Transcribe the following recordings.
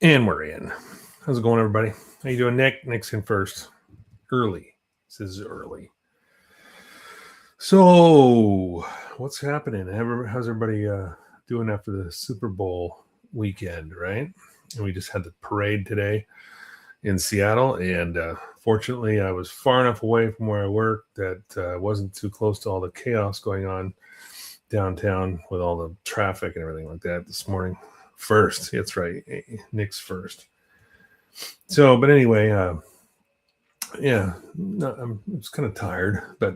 And we're in. How's it going, everybody? How you doing, Nick? Nick's in first. Early. This is early. So, what's happening? How's everybody doing after the Super Bowl weekend, right? And we just had the parade today in Seattle. And fortunately, I was far enough away from where I work that wasn't too close to all the chaos going on downtown with all the traffic and everything like that this morning. First, that's right. Nick's first. So, but anyway, yeah, no, I'm just kind of tired, but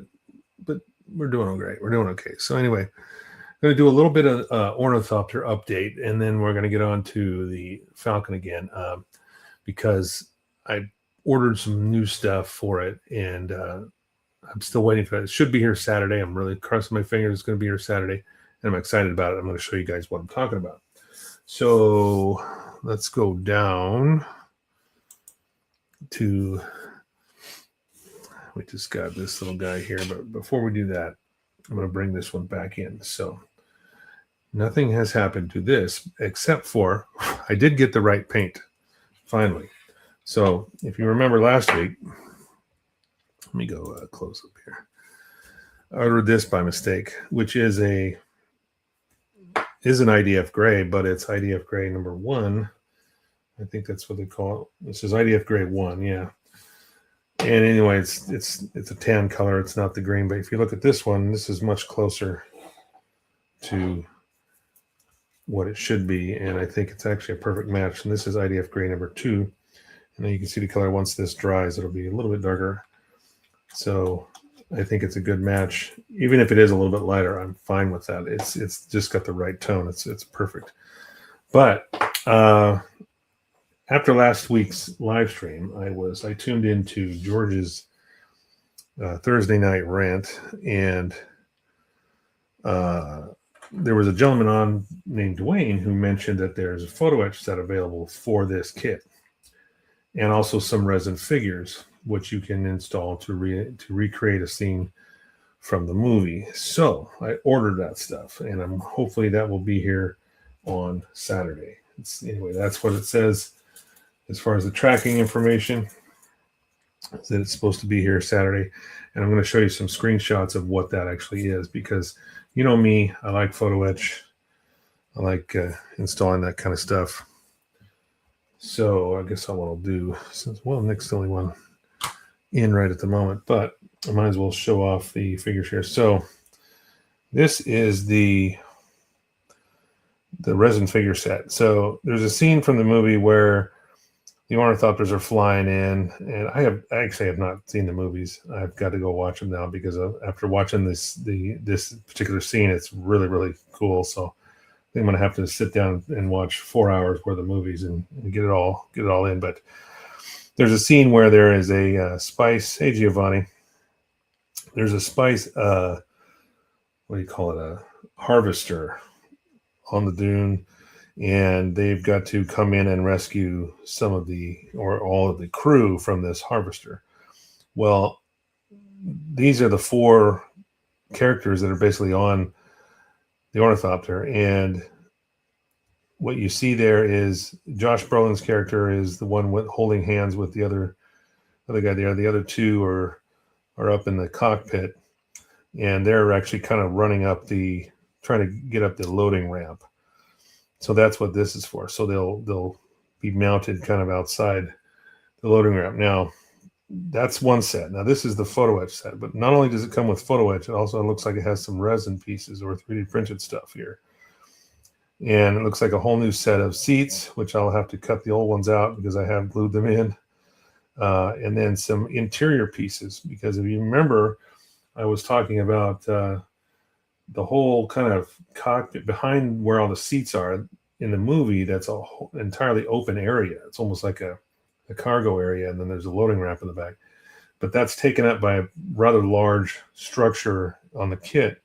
we're doing great. We're doing okay. So anyway, I'm going to do a little bit of ornithopter update, and then we're going to get on to the Falcon again because I ordered some new stuff for it, and I'm still waiting for that. It should be here Saturday. I'm really crossing my fingers. It's going to be here Saturday, and I'm excited about it. I'm going to show you guys what I'm talking about. So let's go down to, we just got this little guy here, but before we do that, I'm going to bring this one back in. So nothing has happened to this except for I did get the right paint finally. So if you remember last week, let me go close up here. I ordered this by mistake, which is an IDF gray, but it's IDF gray number 1. I think that's what they call it. This is IDF gray 1, yeah. And anyway, it's a tan color. It's not the green, but if you look at this one, this is much closer to what it should be, and I think it's actually a perfect match. And this is IDF gray number 2. And then you can see the color once this dries, it'll be a little bit darker. So I think it's a good match. Even if it is a little bit lighter, I'm fine with that. It's just got the right tone. It's perfect. But after last week's live stream, I tuned into George's Thursday night rant, and there was a gentleman on named Dwayne who mentioned that there's a photo etch set available for this kit, and also some resin figures which you can install to recreate a scene from the movie. So I ordered that stuff, and hopefully that will be here on Saturday. Anyway, that's what it says as far as the tracking information. That it's supposed to be here Saturday, and I'm going to show you some screenshots of what that actually is, because you know me, I like photo etch. I like installing that kind of stuff. So I guess what I'll do, since Nick's the only one in right at the moment, but I might as well show off the figures here. So this is the resin figure set. So there's a scene from the movie where the ornithopters are flying in, and I actually have not seen the movies. I've got to go watch them now, because after watching this particular scene, it's really, really cool. So I think I'm going to have to sit down and watch 4 hours worth of movies and get it all in. But there's a scene where there is a spice. Hey, Giovanni. There's a spice, what do you call it? A harvester on the dune. And they've got to come in and rescue some of or all of the crew from this harvester. Well, these are the 4 characters that are basically on the ornithopter. And what you see there is Josh Brolin's character is the one holding hands with the other guy there. The other 2 are up in the cockpit, and they're actually kind of trying to get up the loading ramp. So that's what this is for. So they'll be mounted kind of outside the loading ramp. Now, that's one set. Now, this is the photo etch set. But not only does it come with photo etch, it also looks like it has some resin pieces or 3D printed stuff here. And it looks like a whole new set of seats, which I'll have to cut the old ones out because I have glued them in. And then some interior pieces, because if you remember, I was talking about the whole kind of cockpit behind where all the seats are in the movie. That's a whole entirely open area. It's almost like a cargo area, and then there's a loading ramp in the back. But that's taken up by a rather large structure on the kit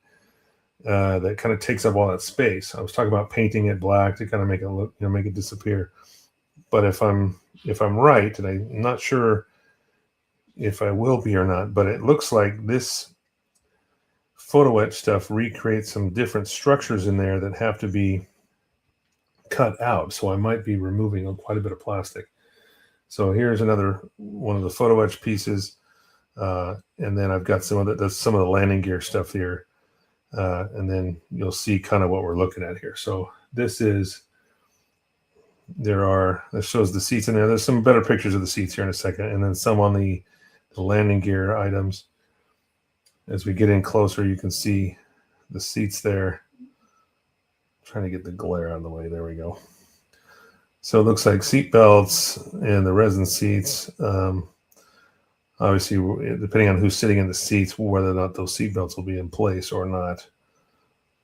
that kind of takes up all that space. I was talking about painting it black to kind of make it look, make it disappear. But if I'm right, and I'm not sure if I will be or not, but it looks like this photo etch stuff recreates some different structures in there that have to be cut out, so I might be removing quite a bit of plastic. So here's another one of the photo etch pieces, and then I've got some of the landing gear stuff here, and then you'll see kind of what we're looking at here. So this shows the seats in there. There's some better pictures of the seats here in a second, and then some on the landing gear items. As we get in closer, you can see the seats there. Trying to get the glare out of the way. There we go. So it looks like seat belts and the resin seats. Obviously, depending on who's sitting in the seats, whether or not those seat belts will be in place or not.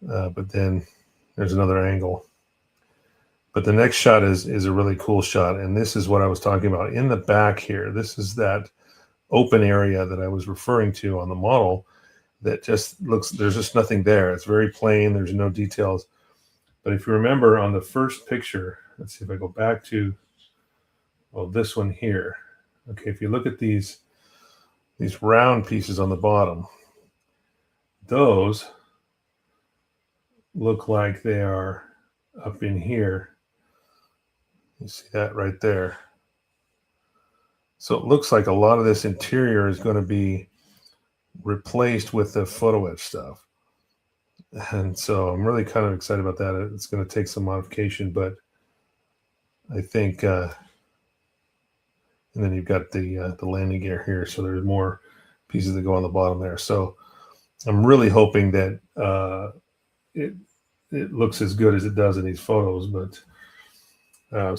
But then there's another angle. But the next shot is a really cool shot, and this is what I was talking about. In the back here, this is that open area that I was referring to on the model that just looks, there's just nothing there. It's very plain. There's no details. But if you remember on the first picture, let's see if I go back to, this one here. Okay, if you look at these round pieces on the bottom, those look like they are up in here. You see that right there. So it looks like a lot of this interior is going to be replaced with the photo etch stuff. And so I'm really kind of excited about that. It's going to take some modification, but I think, and then you've got the landing gear here. So there's more pieces that go on the bottom there. So I'm really hoping that it looks as good as it does in these photos, but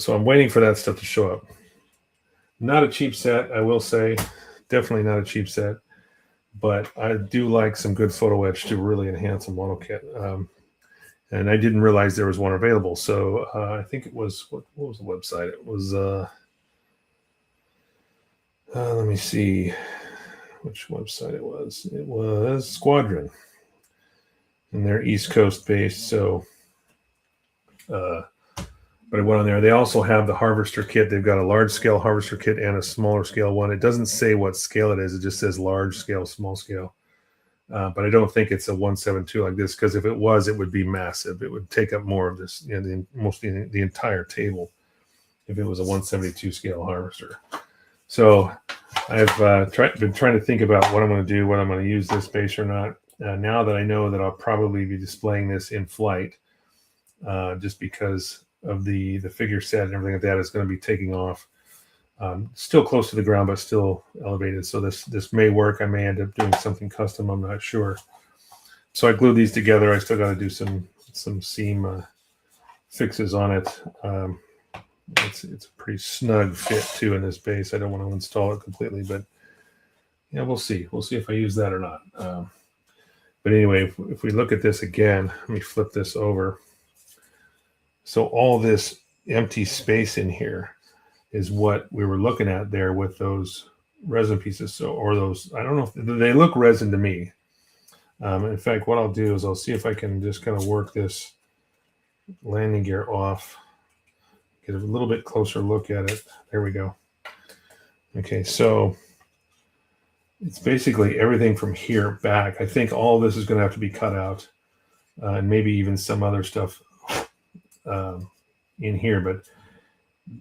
so I'm waiting for that stuff to show up. Not a cheap set, I will say, definitely not a cheap set, but I do like some good photo etch to really enhance a model kit. And I didn't realize there was one available. So I think it was, what was the website? It was, let me see which website it was. It was Squadron, and they're East Coast based. So, but I went on there. They also have the harvester kit. They've got a large scale harvester kit and a smaller scale one. It doesn't say what scale it is. It just says large scale, small scale. But I don't think it's a 172 like this, because if it was, it would be massive. It would take up more of this, mostly the entire table, if it was a 172 scale harvester. So I've been trying to think about what I'm going to do, whether I'm going to use this base or not. Now that I know that I'll probably be displaying this in flight, just because of the figure set and everything like that is going to be taking off. Still close to the ground, but still elevated. So this may work. I may end up doing something custom. I'm not sure. So I glued these together. I still got to do some seam fixes on it. It's a pretty snug fit too in this base. I don't want to install it completely, but yeah, we'll see. We'll see if I use that or not. But anyway, if we look at this again, let me flip this over. So all this empty space in here is what we were looking at there with those resin pieces. So, or those, I don't know if they look resin to me. In fact, what I'll do is I'll see if I can just kind of work this landing gear off, get a little bit closer look at it. There we go. Okay, so it's basically everything from here back. I think all this is going to have to be cut out, and maybe even some other stuff in here, but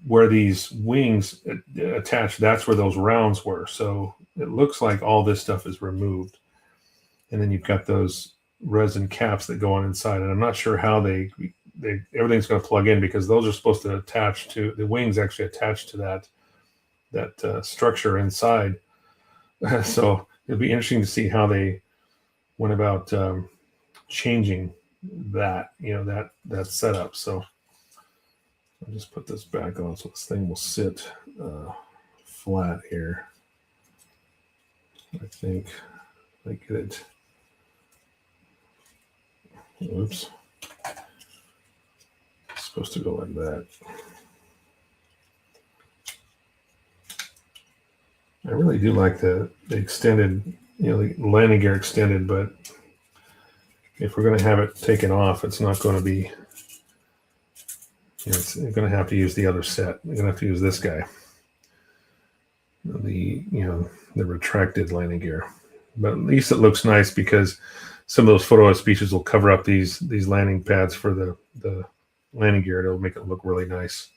where these wings attach, that's where those rounds were. So it looks like all this stuff is removed, and then you've got those resin caps that go on inside, and I'm not sure how everything's going to plug in, because those are supposed to attach to the wings, actually attach to that structure inside. So it'll be interesting to see how they went about changing that, that setup. So I'll just put this back on so this thing will sit flat here. I think I get it. Oops. It's supposed to go like that. I really do like the extended, the landing gear extended, but if we're going to have it taken off, it's not going to be, it's going to have to use the other set. We're going to have to use this guy, the retracted landing gear. But at least it looks nice, because some of those photo speeches will cover up these landing pads for the landing gear. It'll make it look really nice.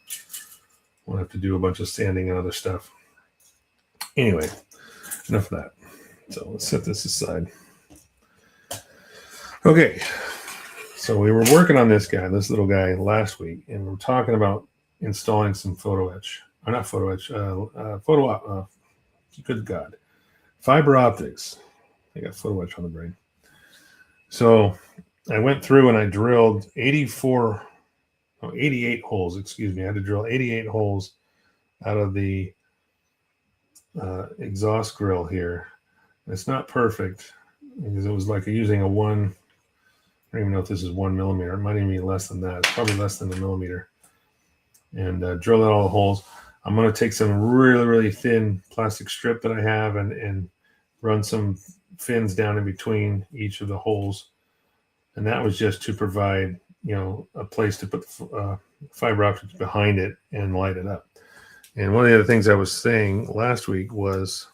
We'll have to do a bunch of sanding and other stuff. Anyway, enough of that. So let's set this aside. Okay, so we were working on this little guy last week, and we were talking about installing some photo etch. Or not photo etch, good God. Fiber optics. I got photo etch on the brain. So I went through and I drilled 88 holes, excuse me. I had to drill 88 holes out of the exhaust grill here. It's not perfect because it was like using a I don't even know if this is 1 millimeter. It might even be less than that. It's probably less than a millimeter. And drill out all the holes. I'm going to take some really, really thin plastic strip that I have and run some fins down in between each of the holes. And that was just to provide, a place to put fiber optics behind it and light it up. And one of the other things I was saying last week was,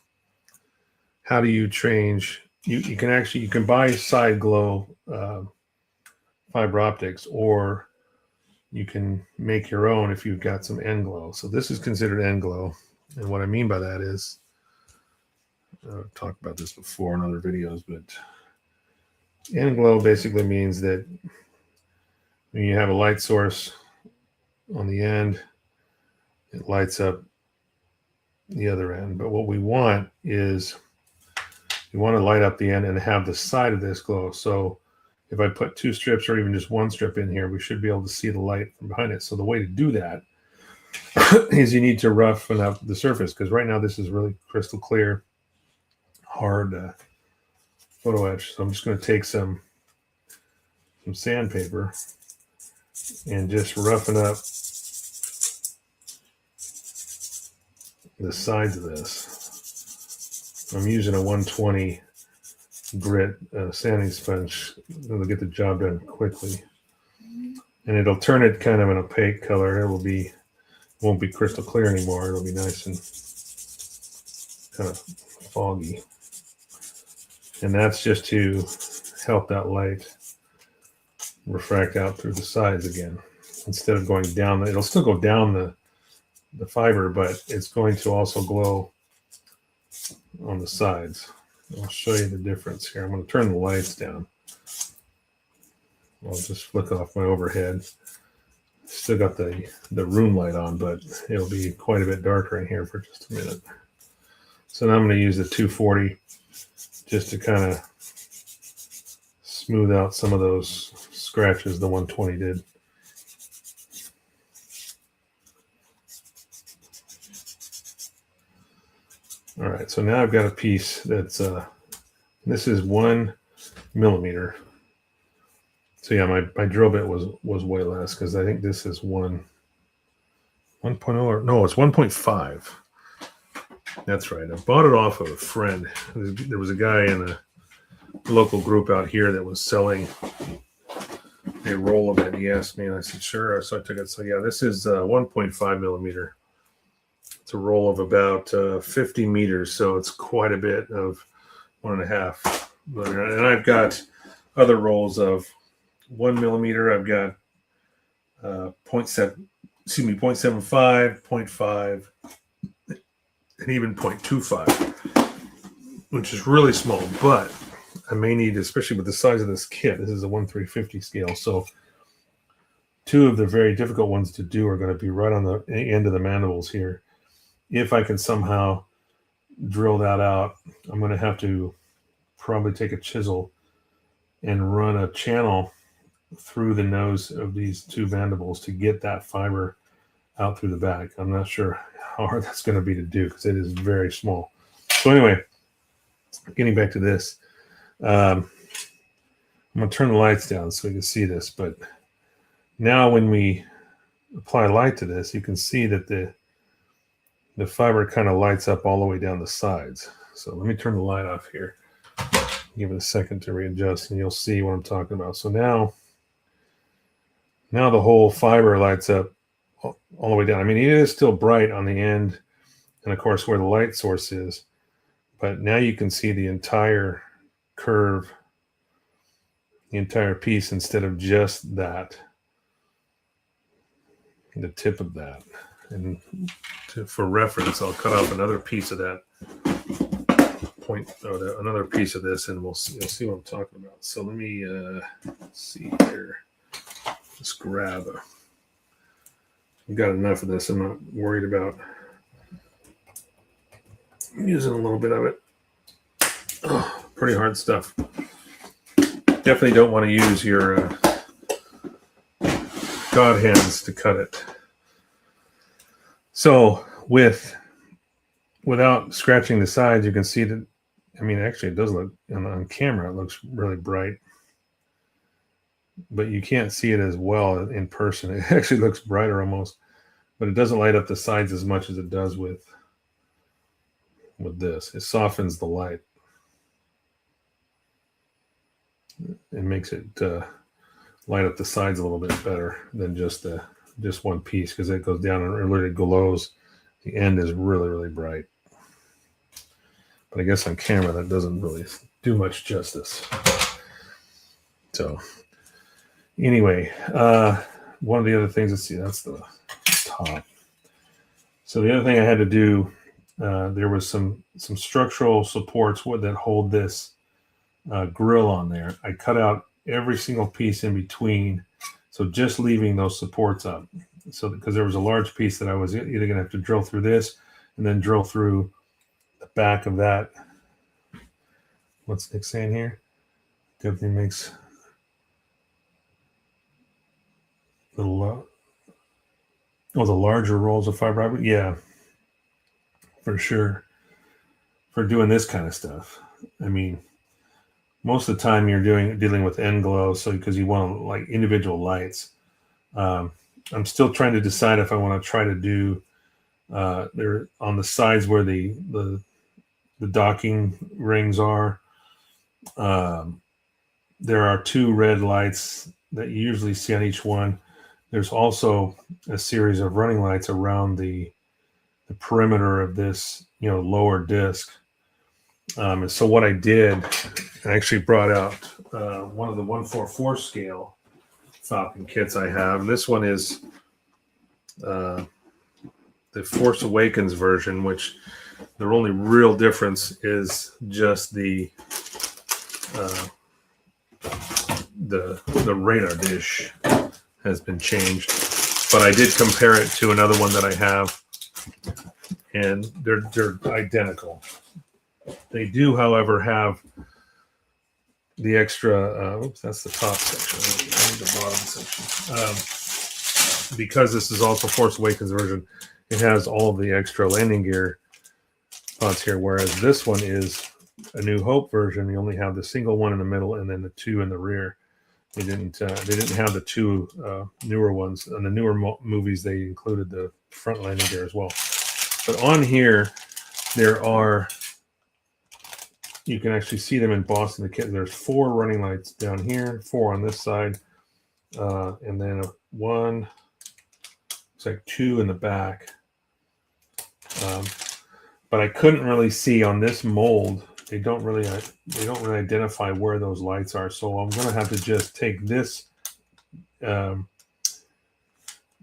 how do you change? You can buy side glow fiber optics, or you can make your own if you've got some end glow. So this is considered end glow. And what I mean by that is, I've talked about this before in other videos, but end glow basically means that when you have a light source on the end, it lights up the other end. But what we want is, you want to light up the end and have the side of this glow. So if I put 2 strips or even just 1 strip in here, we should be able to see the light from behind it. So the way to do that is you need to roughen up the surface, because right now this is really crystal clear, hard photo etch. So I'm just going to take some sandpaper and just roughen up the sides of this. I'm using a 120 grit sanding sponge. It'll get the job done quickly, and it'll turn it kind of an opaque color. It won't be crystal clear anymore. It'll be nice and kind of foggy, and that's just to help that light refract out through the sides again. Instead of going down, it'll still go down the fiber, but it's going to also glow on the sides. I'll show you the difference here. I'm going to turn the lights down. I'll just flick off my overhead. Still got the room light on, but it'll be quite a bit darker in here for just a minute. So now I'm going to use the 240 just to kind of smooth out some of those scratches the 120 did. All right, so now I've got a piece that's, this is 1 millimeter. So yeah, my drill bit was way less, because I think this is 1.0, or no, it's 1.5. That's right. I bought it off of a friend. There was a guy in a local group out here that was selling a roll of it. He asked me, and I said, sure. So I took it. So yeah, this is 1.5 millimeter. It's a roll of about 50 meters, so it's quite a bit of 1.5. And I've got other rolls of 1 millimeter. I've got 0.75, 0.5, and even 0.25, which is really small. But I may need, especially with the size of this kit, this is a 1/350 scale, so 2 of the very difficult ones to do are going to be right on the end of the mandibles here. If I can somehow drill that out, I'm going to have to probably take a chisel and run a channel through the nose of these 2 mandibles to get that fiber out through the back. I'm not sure how hard that's going to be to do, because it is very small. So anyway, getting back to this, I'm going to turn the lights down so we can see this. But now when we apply light to this, you can see that the fiber kind of lights up all the way down the sides. So let me turn the light off here. Give it a second to readjust, and you'll see what I'm talking about. So now the whole fiber lights up all the way down. I mean, it is still bright on the end, and of course where the light source is, but now you can see the entire curve, the entire piece, instead of just that the tip of that. And for reference, I'll cut off another piece of that point, or another piece of this, and you'll see what I'm talking about. So let me see here. Just grab I've got enough of this. I'm not worried about using a little bit of it. Oh, pretty hard stuff. Definitely don't want to use your God hands to cut it. So without scratching the sides, you can see that, I mean, actually it does look, on camera, it looks really bright. But you can't see it as well in person. It actually looks brighter almost, but it doesn't light up the sides as much as it does with this. It softens the light. It makes it light up the sides a little bit better than just one piece, because it goes down and it really glows. The end is really, really bright. But I guess on camera that doesn't really do much justice. So anyway, one of the other things, let's see, that's the top. So the other thing I had to do, there was some structural supports that hold this grill on there. I cut out every single piece in between, so just leaving those supports up. So because there was a large piece that I was either going to have to drill through this and then drill through the back of that. What's Nick saying here? Everything makes the larger rolls of fiber optic. Yeah, for sure. For doing this kind of stuff, I mean, most of the time you're dealing with end glow, so because you want like individual lights. I'm still trying to decide if I want to try to do there on the sides where the docking rings are. There are 2 red lights that you usually see on each one. There's also a series of running lights around the perimeter of this, lower disc. And so what I did, I actually brought out one of the 144 scale Falcon kits I have. This one is the Force Awakens version, which the only real difference is just the radar dish has been changed. But I did compare it to another one that I have, and they're identical. They do, however, have the extra. Oops, that's the top section. I need the bottom section. Because this is also Force Awakens version, it has all of the extra landing gear pods here. Whereas this one is a New Hope version. You only have the single one in the middle and then the 2 in the rear. They didn't have the 2 newer ones. In the newer movies, they included the front landing gear as well. But on here, there are. You can actually see them embossed in the kit. There's 4 running lights down here, 4 on this side, and then 1. It's like 2 in the back. But I couldn't really see on this mold. They don't really identify where those lights are. So I'm going to have to just take this,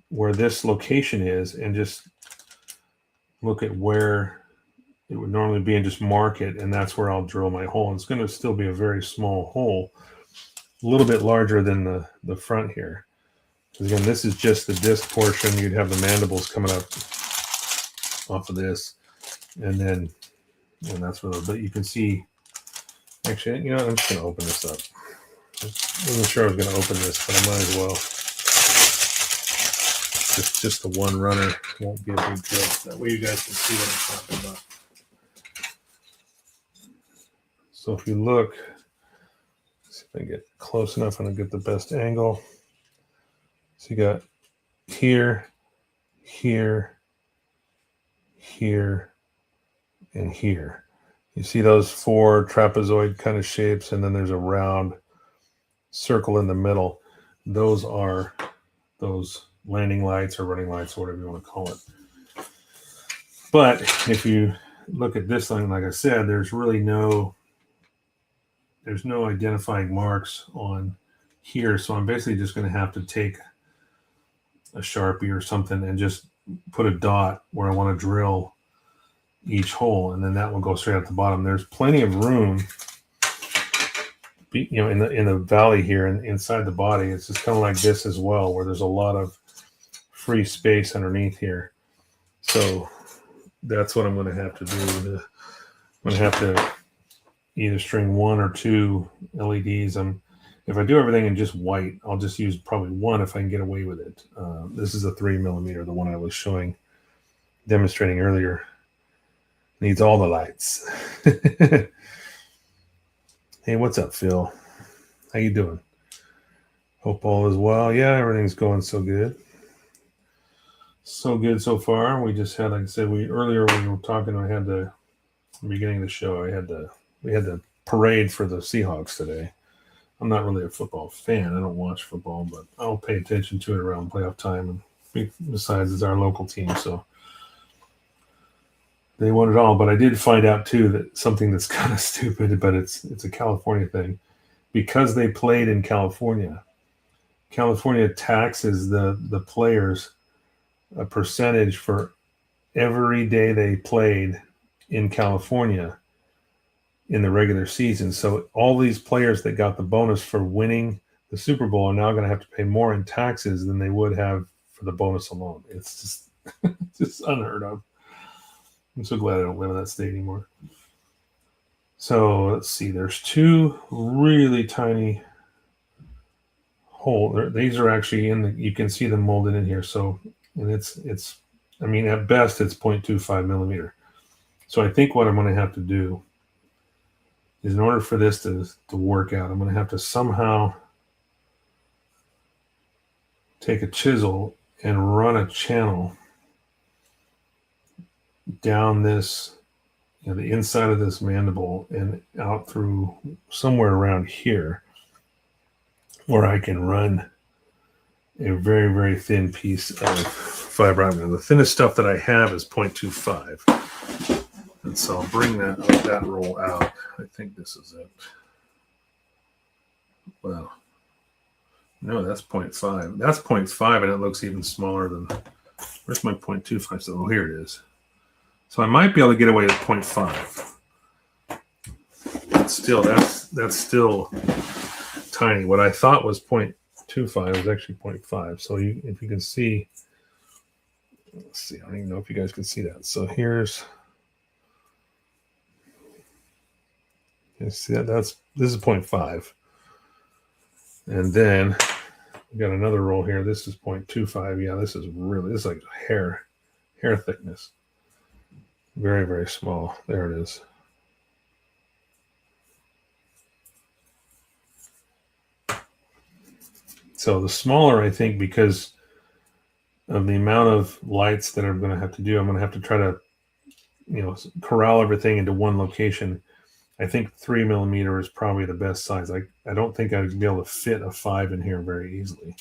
where this location is, and just look at where it would normally be and just mark it, and that's where I'll drill my hole. And it's going to still be a very small hole, a little bit larger than the front here. Because again, this is just the disc portion. You'd have the mandibles coming up off of this, and that's where. But you can see. Actually, I'm just going to open this up. I wasn't sure I was going to open this, but I might as well. Just the one runner won't be a big deal. That way you guys can see what I'm talking about. So if you look, see if I can get close enough and I get the best angle. So you got here, here, here, and here. You see those 4 trapezoid kind of shapes, and then there's a round circle in the middle. Those are those landing lights or running lights, or whatever you want to call it. But if you look at this thing, like I said, there's no identifying marks on here. So I'm basically just going to have to take a Sharpie or something and just put a dot where I want to drill each hole, and then that will go straight at the bottom. There's plenty of room, in the valley here and inside the body. It's just kind of like this as well, where there's a lot of free space underneath here. So that's what I'm going to have to do. I'm going to have to either string 1 or 2 LEDs. If I do everything in just white, I'll just use probably 1 if I can get away with it. This is a 3mm, the one I was demonstrating earlier. Needs all the lights. Hey, what's up, Phil? How you doing? Hope all is well. Yeah, everything's going so good. So good so far. We just had, like I said, earlier when we were talking, I had the beginning of the show. We had the parade for the Seahawks today. I'm not really a football fan. I don't watch football, but I'll pay attention to it around playoff time. And besides, it's our local team, so they won it all. But I did find out too that something that's kind of stupid, but it's a California thing. Because they played in California, California taxes the players a percentage for every day they played in California in the regular season. So all these players that got the bonus for winning the Super Bowl are now going to have to pay more in taxes than they would have for the bonus alone. It's just just unheard of. I'm so glad I don't live in that state anymore. So let's see. There's 2 really tiny holes. These are actually you can see them molded in here. So, and it's I mean, at best it's 0.25mm. So I think what I'm going to have to do is, in order for this to work out, I'm going to have to somehow take a chisel and run a channel down this, the inside of this mandible and out through somewhere around here, where I can run a very, very thin piece of fiber optic. The thinnest stuff that I have is 0.25. And so I'll bring that roll out. I think this is it. Well, no, that's 0.5. That's 0.5, and it looks even smaller than. Where's my 0.25? So here it is. So I might be able to get away with 0.5. But still, that's still tiny. What I thought was 0.25 was actually 0.5. So if you can see, let's see. I don't even know if you guys can see that. So here's. You see that? This is 0.5. And then we got another roll here. This is 0.25. Yeah, this is like hair thickness. Very, very small. There it is. So the smaller, I think, because of the amount of lights that I'm going to have to do, I'm going to have to try to, corral everything into one location. I think 3mm is probably the best size. I don't think I'd be able to fit a 5 in here very easily.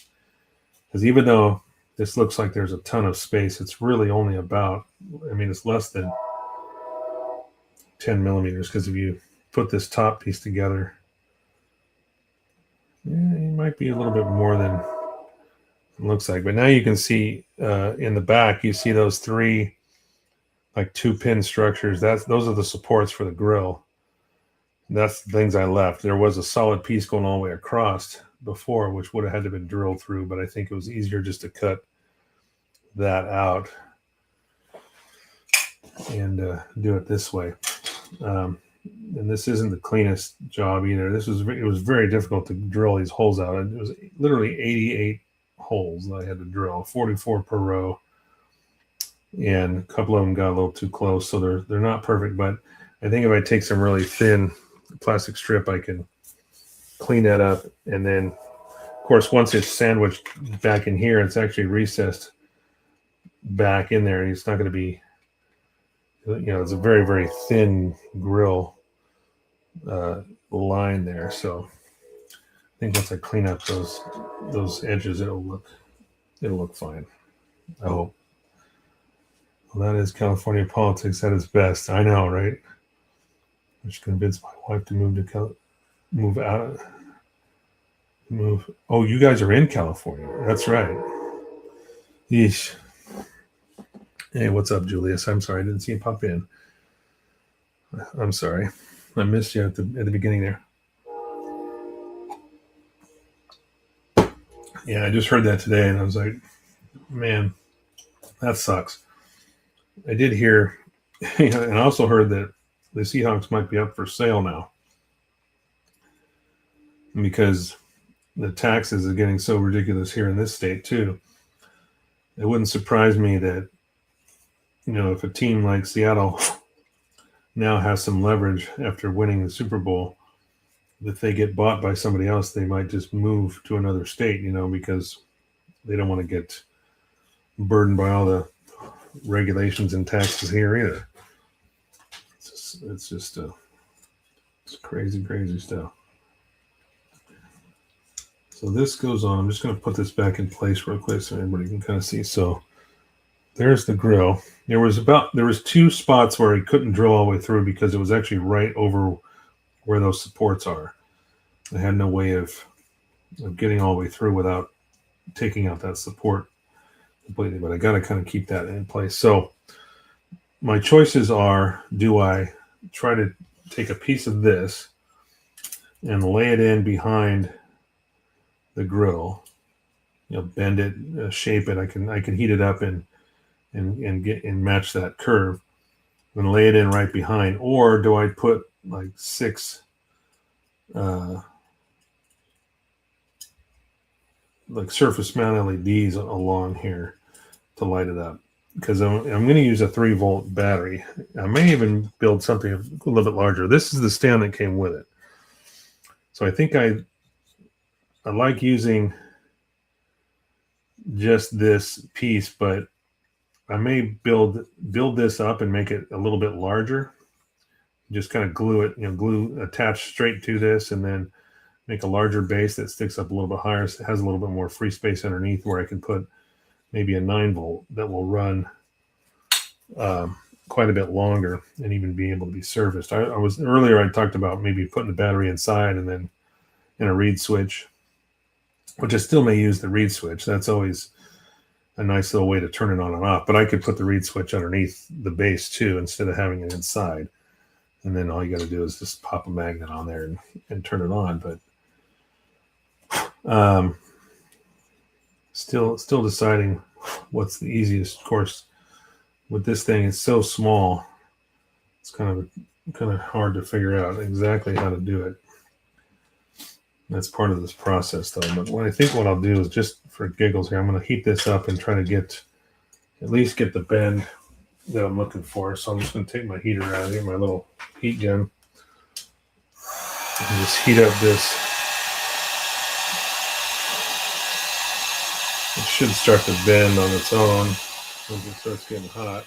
Because even though this looks like there's a ton of space, it's really only about, it's less than 10mm. Because if you put this top piece together, it might be a little bit more than it looks like. But now you can see in the back, you see those 3 like 2-pin structures. Those are the supports for the grill. That's the things I left. There was a solid piece going all the way across before, which would have had to been drilled through, but I think it was easier just to cut that out and do it this way. And this isn't the cleanest job either. It was very difficult to drill these holes out. It was literally 88 holes that I had to drill, 44 per row, and a couple of them got a little too close, so they're not perfect. But I think if I take some really thin plastic strip, I can clean that up. And then, of course, once it's sandwiched back in here, it's actually recessed back in there. It's not going to be, it's a very, very thin grill line there. So I think once I clean up those edges, it'll look fine. I hope. Well, that is California politics at its best. I know, right? I should convince my wife to move out. Oh, you guys are in California. That's right. Yeesh. Hey, what's up, Julius? I'm sorry, I didn't see you pop in. I'm sorry. I missed you at the beginning there. Yeah, I just heard that today and I was like, man, that sucks. I did hear, and I also heard that the Seahawks might be up for sale now because the taxes are getting so ridiculous here in this state too. It wouldn't surprise me that, if a team like Seattle now has some leverage after winning the Super Bowl, if they get bought by somebody else, they might just move to another state, because they don't want to get burdened by all the regulations and taxes here either. It's just it's crazy, crazy stuff. So this goes on. I'm just going to put this back in place real quick so everybody can kind of see. So there's the grill. There was two spots where he couldn't drill all the way through because it was actually right over where those supports are. I had no way of getting all the way through without taking out that support completely, but I got to kind of keep that in place. So my choices are, do I try to take a piece of this and lay it in behind the grill, bend it, shape it. I can heat it up and get and match that curve and lay it in right behind. Or do I put like 6 like surface mount LEDs along here to light it up? Because I'm going to use a 3-volt battery. I may even build something a little bit larger. This is the stand that came with it. So I think I like using just this piece, but I may build this up and make it a little bit larger. Just kind of glue it, glue attached straight to this, and then make a larger base that sticks up a little bit higher. So it has a little bit more free space underneath where I can put maybe a 9-volt that will run quite a bit longer and even be able to be serviced. I talked about maybe putting the battery inside and then in a reed switch, which I still may use the reed switch. That's always a nice little way to turn it on and off. But I could put the reed switch underneath the base too, instead of having it inside. And then all you got to do is just pop a magnet on there and turn it on. But still deciding what's the easiest. Of course, with this thing, it's so small. It's kind of hard to figure out exactly how to do it. That's part of this process, though. But what I'll do is, just for giggles here, I'm going to heat this up and try to at least get the bend that I'm looking for. So I'm just going to take my heater out of here, my little heat gun, and just heat up this. It should start to bend on its own once it starts getting hot.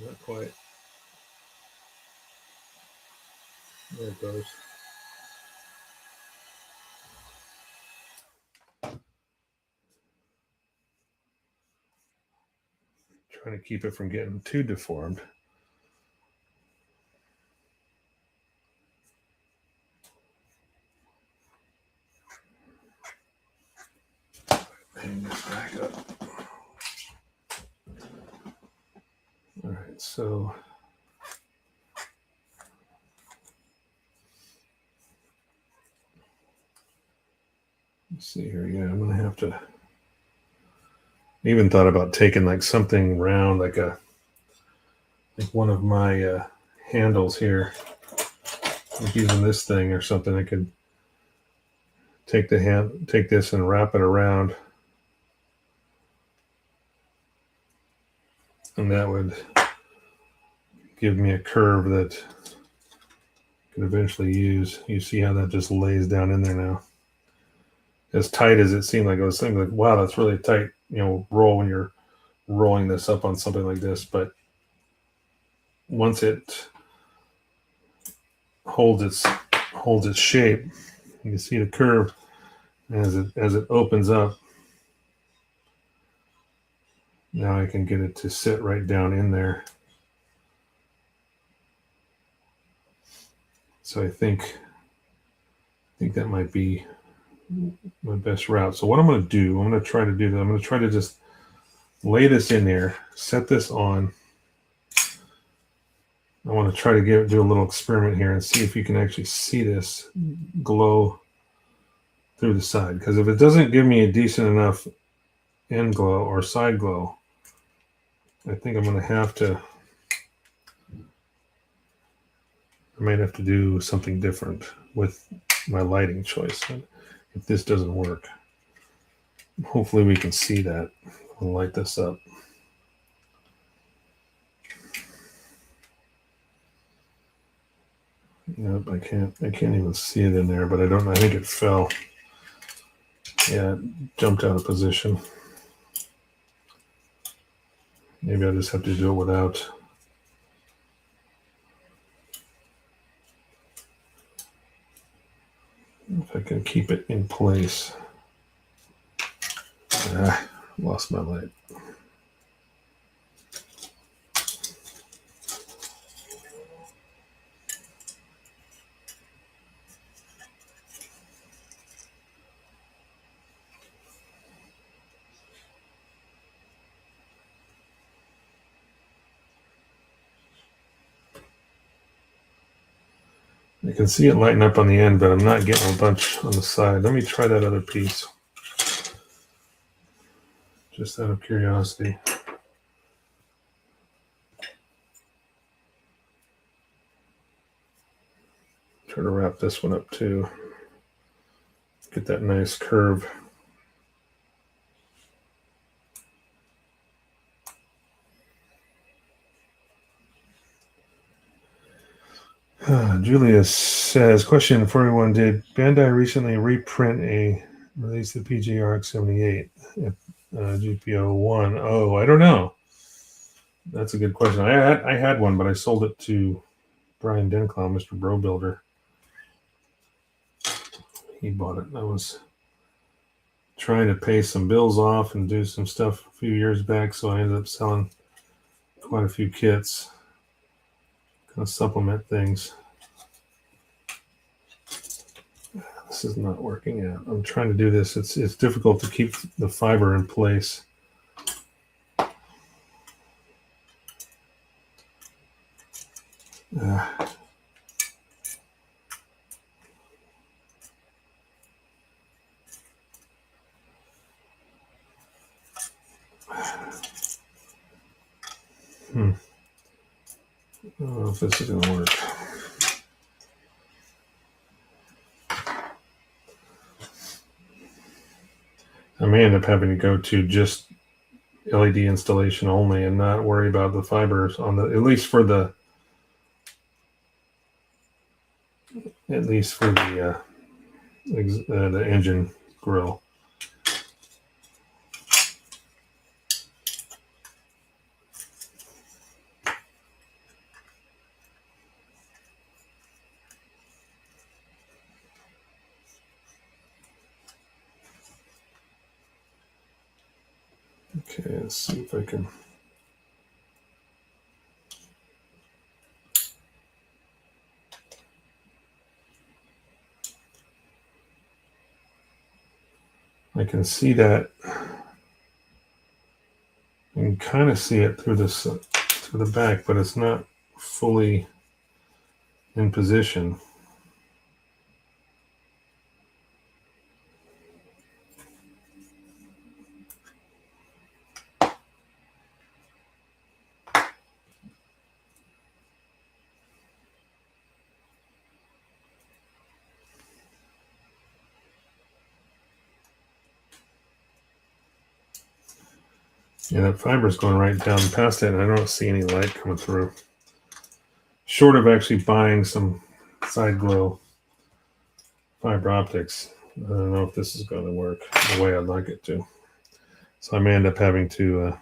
Not quite. There it goes. Trying to keep it from getting too deformed. Hang this back up. All right, so let's see here. Yeah, I'm gonna have to. I even thought about taking like something round, like one of my handles here, like using this thing or something. I could take this and wrap it around, and that would give me a curve that I could eventually use. You see how that just lays down in there now. As tight as it seemed like, I was thinking like, wow, that's really tight, roll when you're rolling this up on something like this. But once it holds its shape, you can see the curve as it opens up. Now I can get it to sit right down in there. So I think that might be my best route. So what I'm going to do, I'm going to try to do that. I'm going to try to just lay this in there, set this on. I want to try to do a little experiment here and see if you can actually see this glow through the side. Because if it doesn't give me a decent enough end glow or side glow, I think I'm going to have to, I might have to do something different with my lighting choice if this doesn't work. Hopefully we can see that. I'll light this up. Nope, I can't even see it in there, but I don't know. I think it fell. Yeah, it jumped out of position. Maybe I'll just have to do it without. If I can keep it in place. Lost my light. I can see it lighting up on the end, but I'm not getting a bunch on the side. Let me try that other piece. Just out of curiosity. Try to wrap this one up too. Get that nice curve. Julia says, question for everyone, did Bandai recently release the PGRX78 GPO 1? Oh, I don't know. That's a good question. I had one, but I sold it to Brian Denclow, Mr. Bro Builder. He bought it. I was trying to pay some bills off and do some stuff a few years back, so I ended up selling quite a few kits. Kind of supplement things. This is not working out. I'm trying to do this. It's difficult to keep the fiber in place. I don't know if this is going to work. I may end up having to go to just LED installation only and not worry about the fibers on the, at least for the engine grill. Okay, let's see if I can. I can see that. I can kind of see it through this through the back, but it's not fully in position. Yeah, that fiber is going right down past it, and I don't see any light coming through. Short of actually buying some side glow fiber optics, I don't know if this is going to work the way I'd like it to. So I may end up having to,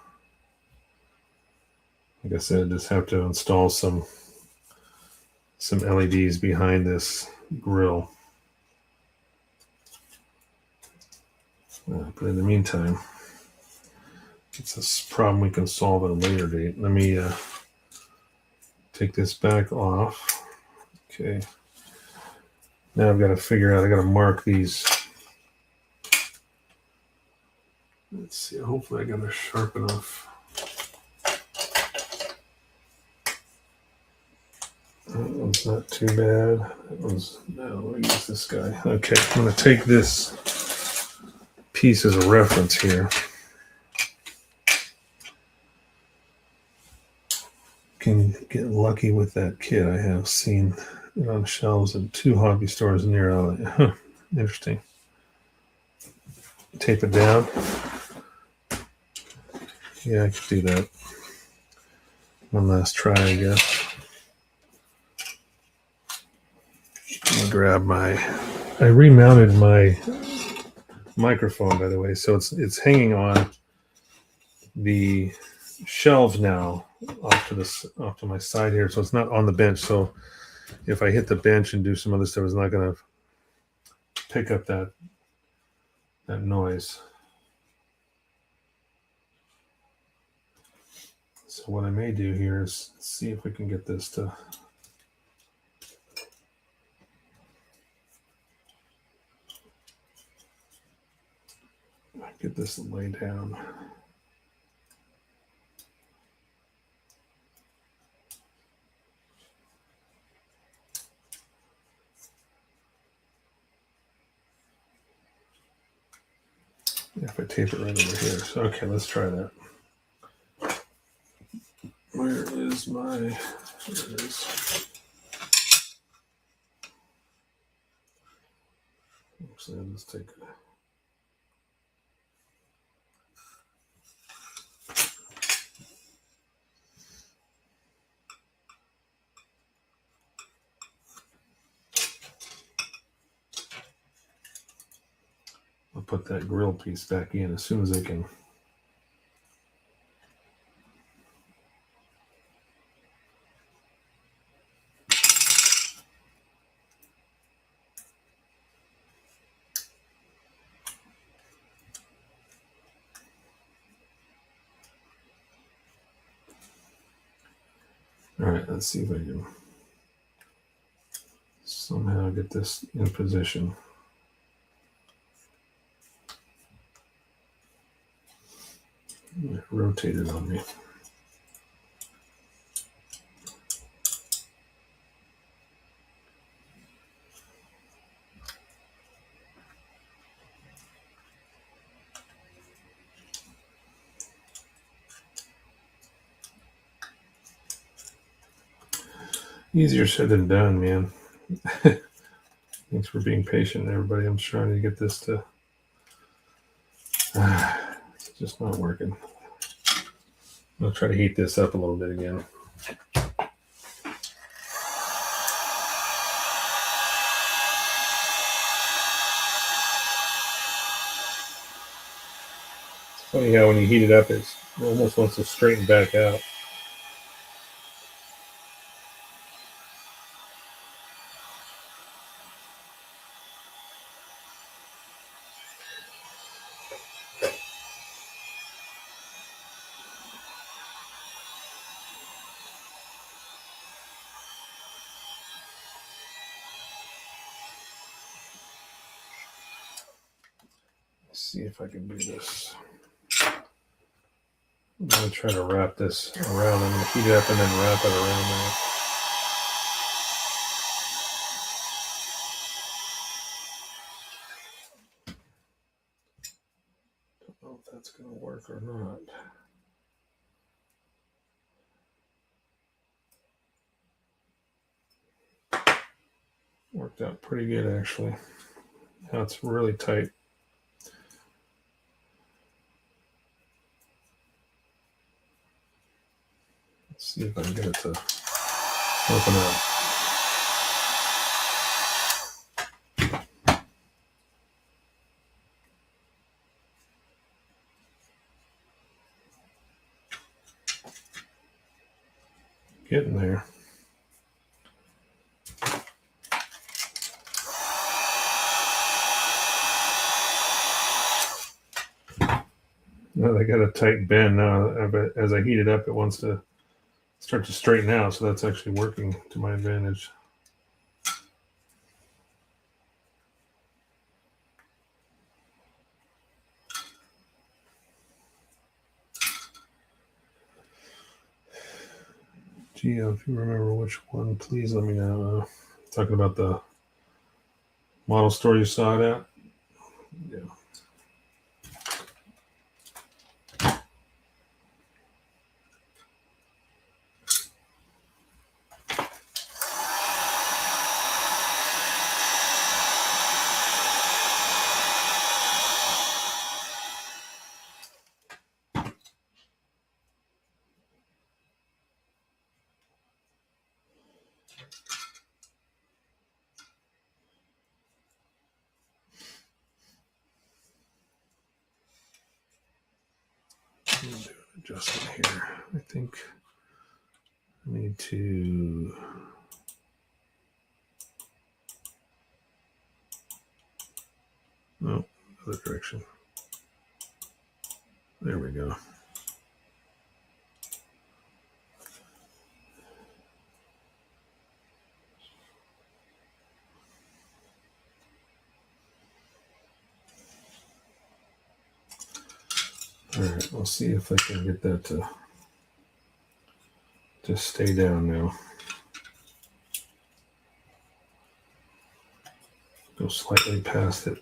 like I said, just have to install some LEDs behind this grill. But in the meantime, it's a problem we can solve at a later date. Let me take this back off. Okay. Now I've got to figure out, I got to mark these. Let's see, hopefully I got it sharp enough. That one's not too bad. That one's, no, we'll use this guy. Okay, I'm going to take this piece as a reference here. Can get lucky with that kit. I have seen it on shelves in 2 hobby stores near LA. Huh, interesting. Tape it down. Yeah, I could do that. One last try, I guess. I'm gonna grab my. I remounted my microphone, by the way, so it's hanging on the shelves now off to my side here, so it's not on the bench. So if I hit the bench and do some other stuff, it's not going to pick up that noise. So what I may do here is see if we can get this to get this to lay down. If I tape it right over here. So, okay, let's try that. Where is my, there it is. Actually, let's take it. I'll put that grill piece back in as soon as I can. All right, let's see if I can somehow get this in position. It rotated on me. Easier said than done, man. Thanks for being patient, everybody. I'm trying to get this to... it's just not working. I'll try to heat this up a little bit again. It's funny how when you heat it up, it almost wants to straighten back out. See if I can do this. I'm going to try to wrap this around. I'm going to heat it up and then wrap it around that. Don't know if that's going to work or not. Worked out pretty good, actually. Now it's really tight. Let's see if I can get it to open up. Getting there. Now I got a tight bend now. As I heat it up, it wants to start to straighten out, so that's actually working to my advantage. Gio, if you remember which one, please let me know. Talking about the model store you saw it at. Yeah. I'm gonna do an adjustment here. I think I need to. Oh, other direction. There we go. All right, we'll see if I can get that to stay down now. Go slightly past it.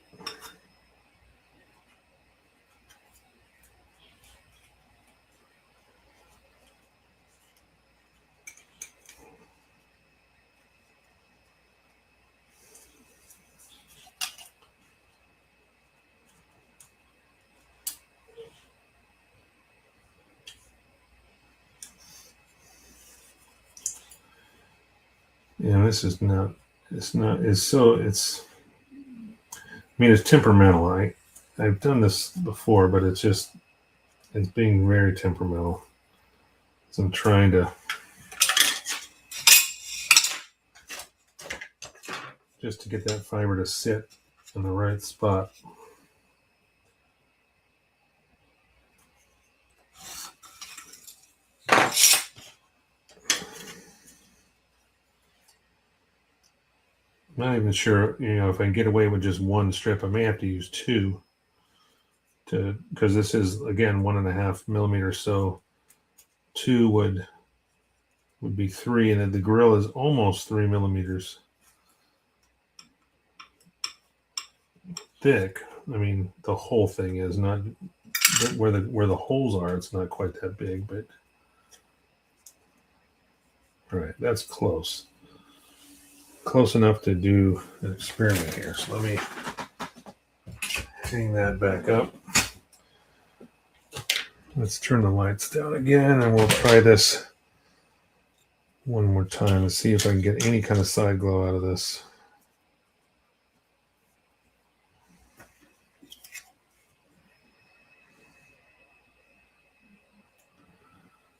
Yeah, this is not. It's not. It's so. It's. I mean, it's temperamental. I've done this before, but it's being very temperamental. So I'm trying to just to get that fiber to sit in the right spot. I'm not even sure, if I can get away with just one strip. I may have to use two because this is again 1.5 millimeters. So two would be 3, and then the grill is almost 3 millimeters thick. I mean, the whole thing is not where the holes are. It's not quite that big, but all right, that's close. Close enough to do an experiment here. So let me hang that back up. Let's turn the lights down again, and we'll try this one more time and see if I can get any kind of side glow out of this.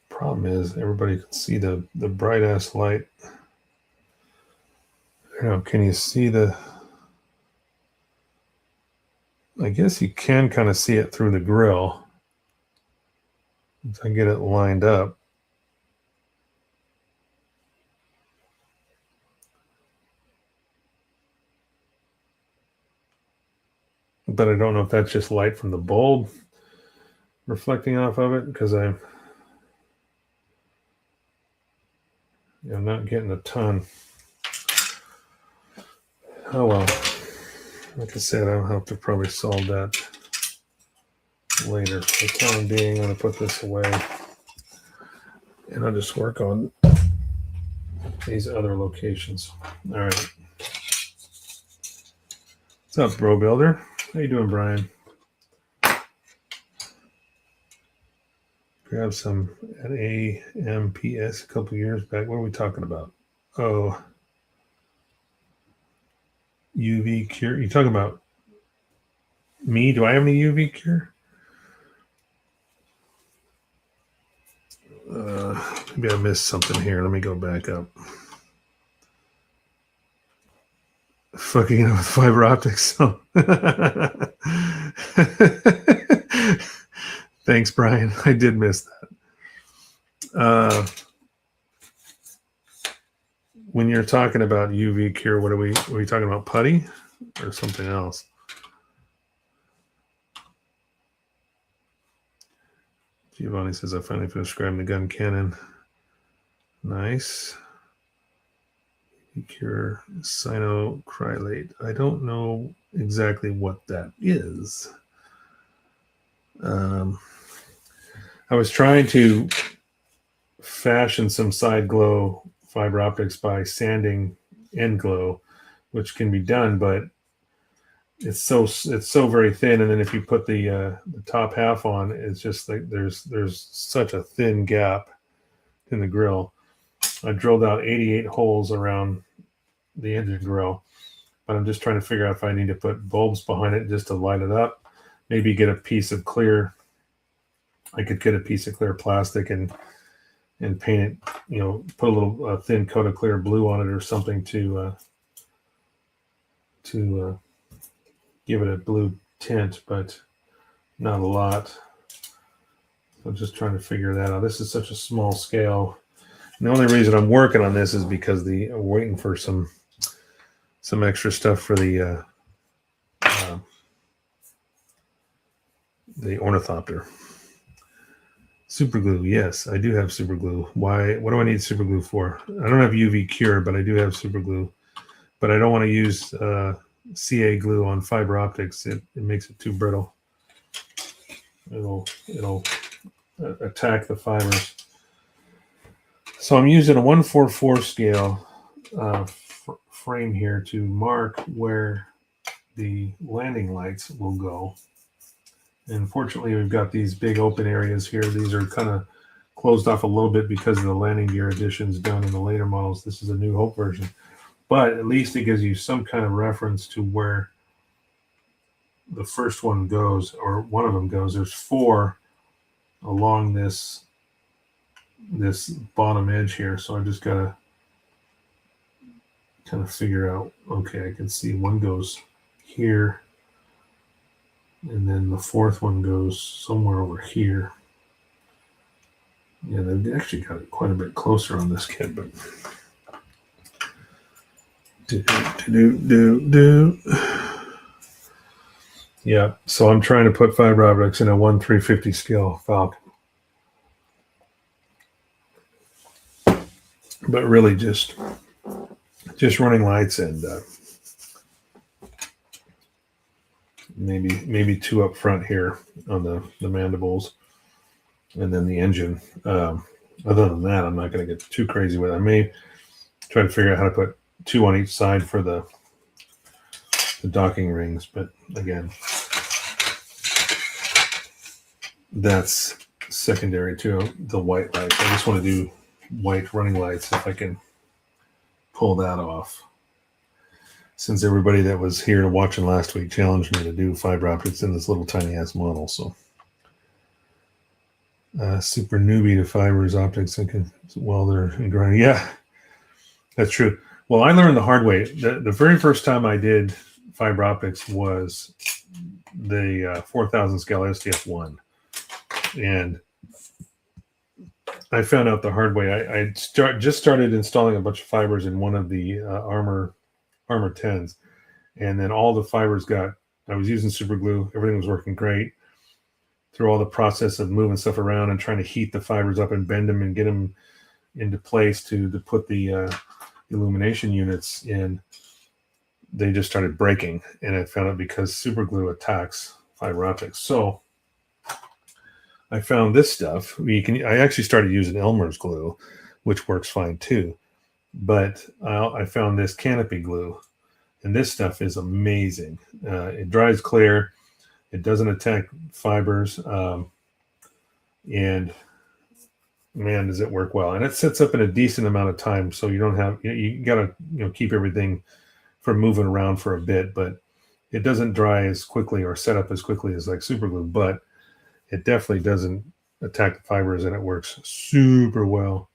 Problem is, everybody can see the bright ass light. Can you see the? I guess you can kind of see it through the grill. If I get it lined up. But I don't know if that's just light from the bulb reflecting off of it, because I'm not getting a ton. Oh well. Like I said, I'll have to probably solve that later. For the time being, I'm going to put this away, and I'll just work on these other locations. All right. What's up, Bro Builder? How you doing, Brian? Grab some at AMPS a couple years back. What are we talking about? Oh, UV cure. You talking about me? Do I have any UV cure? Maybe I missed something here. Let me go back up. Fucking with fiber optics. Thanks, Brian. I did miss that. When you're talking about UV cure, were we talking about putty or something else? Giovanni says, I finally finished grabbing the gun cannon. Nice. Cure cyanocrylate. I don't know exactly what that is. I was trying to fashion some side glow fiber optics by sanding end glow, which can be done, but it's so very thin. And then if you put the top half on, it's just like there's such a thin gap in the grill. I drilled out 88 holes around the engine grill, but I'm just trying to figure out if I need to put bulbs behind it just to light it up. Maybe get a piece of clear. I could get a piece of clear plastic and paint it, put a little thin coat of clear blue on it or something to give it a blue tint, but not a lot. So I'm just trying to figure that out. This is such a small scale. And the only reason I'm working on this is because I'm waiting for some extra stuff for the ornithopter. Super glue. Yes, I do have super glue. Why? What do I need super glue for? I don't have UV cure, but I do have super glue. But I don't want to use CA glue on fiber optics. It makes it too brittle. It'll attack the fibers. So I'm using a 1/4/4 scale frame here to mark where the landing lights will go. And fortunately, we've got these big open areas here. These are kind of closed off a little bit because of the landing gear additions done in the later models. This is a New Hope version. But at least it gives you some kind of reference to where the first one goes, or one of them goes. There's 4 along this bottom edge here. So I just got to kind of figure out, okay, I can see one goes here. And then the 4th one goes somewhere over here. Yeah, they've actually got it quite a bit closer on this kit, but yeah, so I'm trying to put fiber optics in a 1/350 scale Falcon. But really just running lights and maybe 2 up front here on the mandibles, and then the engine. Other than that, I'm not going to get too crazy with it. I may try to figure out how to put 2 on each side for the docking rings, but again, that's secondary to the white lights. I just want to do white running lights if I can pull that off. Since everybody that was here watching last week challenged me to do fiber optics in this little tiny ass model, so super newbie to fibers optics. I can welder and grind. Yeah, that's true. Well, I learned the hard way. The very first time I did fiber optics was the 4000 scale STF1, and I found out the hard way. I just started installing a bunch of fibers in one of the Armor 10s, and then all the fibers I was using super glue. Everything was working great. Through all the process of moving stuff around and trying to heat the fibers up and bend them and get them into place to put the illumination units in, they just started breaking. And I found out because super glue attacks fiber optics. So I found this stuff. I actually started using Elmer's glue, which works fine too. But I found this canopy glue, and this stuff is amazing. It dries clear. It doesn't attack fibers, and man, does it work well. And it sets up in a decent amount of time, so you don't have you got to keep everything from moving around for a bit. But it doesn't dry as quickly or set up as quickly as like super glue, but it definitely doesn't attack the fibers, and it works super well.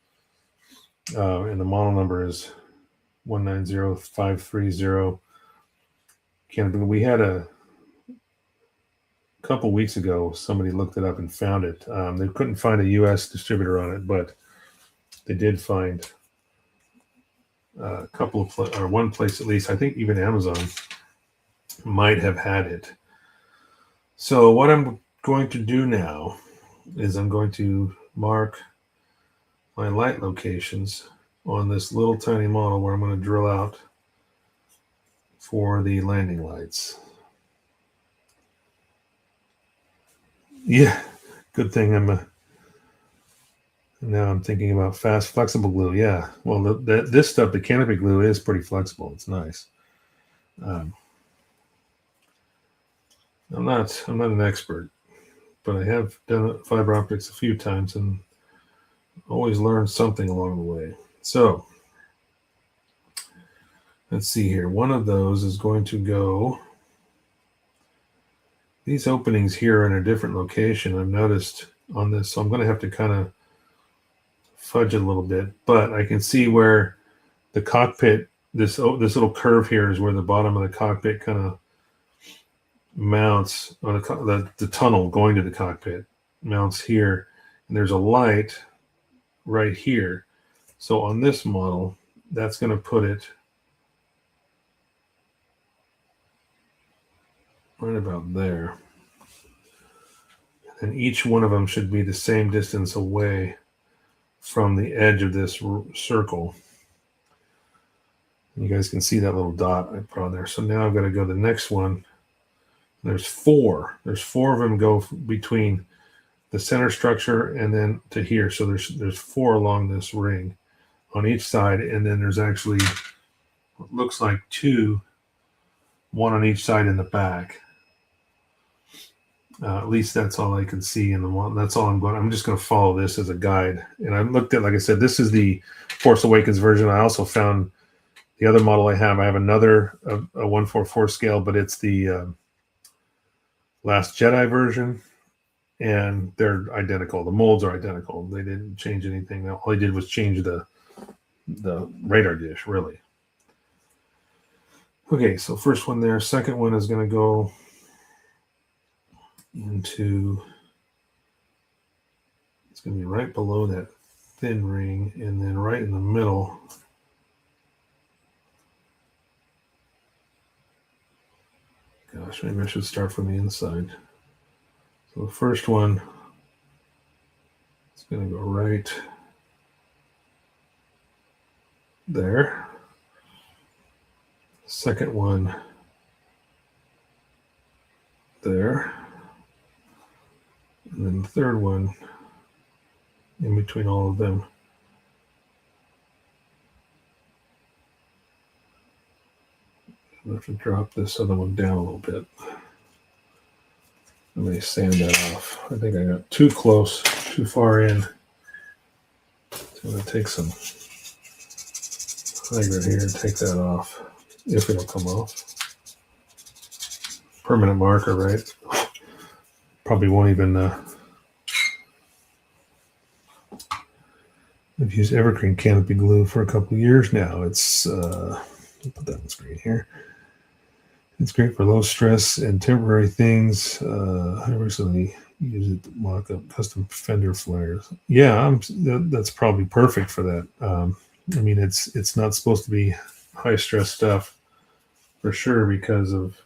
And the model number is 190530. Canopy. We had a couple weeks ago, somebody looked it up and found it. They couldn't find a U.S. distributor on it, but they did find a couple of or one place at least. I think even Amazon might have had it. So what I'm going to do now is I'm going to mark my light locations on this little tiny model where I'm going to drill out for the landing lights. Yeah, good thing now I'm thinking about fast flexible glue. Yeah, well, this stuff, the canopy glue, is pretty flexible. It's nice. I'm not an expert, but I have done fiber optics a few times and always learned something along the way. So let's see here. One of those is going to go. These openings here are in a different location, I've noticed on this, so I'm going to have to kind of fudge it a little bit. But I can see where the cockpit, this little curve here is where the bottom of the cockpit kind of mounts on the tunnel going to the cockpit mounts here, and there's a light right here. So on this model, that's going to put it right about there. And each one of them should be the same distance away from the edge of this circle. You guys can see that little dot I put on there. So now I've got to go to the next one. There's four. There's four of them go between the center structure and then to here. So there's four along this ring on each side, and then there's actually what looks like two, one on each side in the back. At least that's all I can see in the one. That's all I'm just going to follow this as a guide. And I looked at, like I said, this is the Force Awakens version. I also found the other model I have. I have another a 1/4 scale, but it's the Last Jedi version, and they're identical. The molds are identical. They didn't change anything. All they did was change the radar dish, really. Okay, so first one there. Second one is going to go into, it's going to be right below that thin ring, and then right in the middle. Gosh, maybe I should start from the inside. So the first one is going to go right there. Second one there. And then the third one in between all of them. I have to drop this other one down a little bit. Let me sand that off. I think I got too close, too far in. So I'm going to take some flagrant here and take that off, if it'll come off. Permanent marker, right? Probably won't even... I've used evergreen canopy glue for a couple of years now. It's... put that on the screen here. It's great for low stress and temporary things. I recently used it to mock up custom fender flares. Yeah, that's probably perfect for that. I mean, it's not supposed to be high stress stuff for sure because of,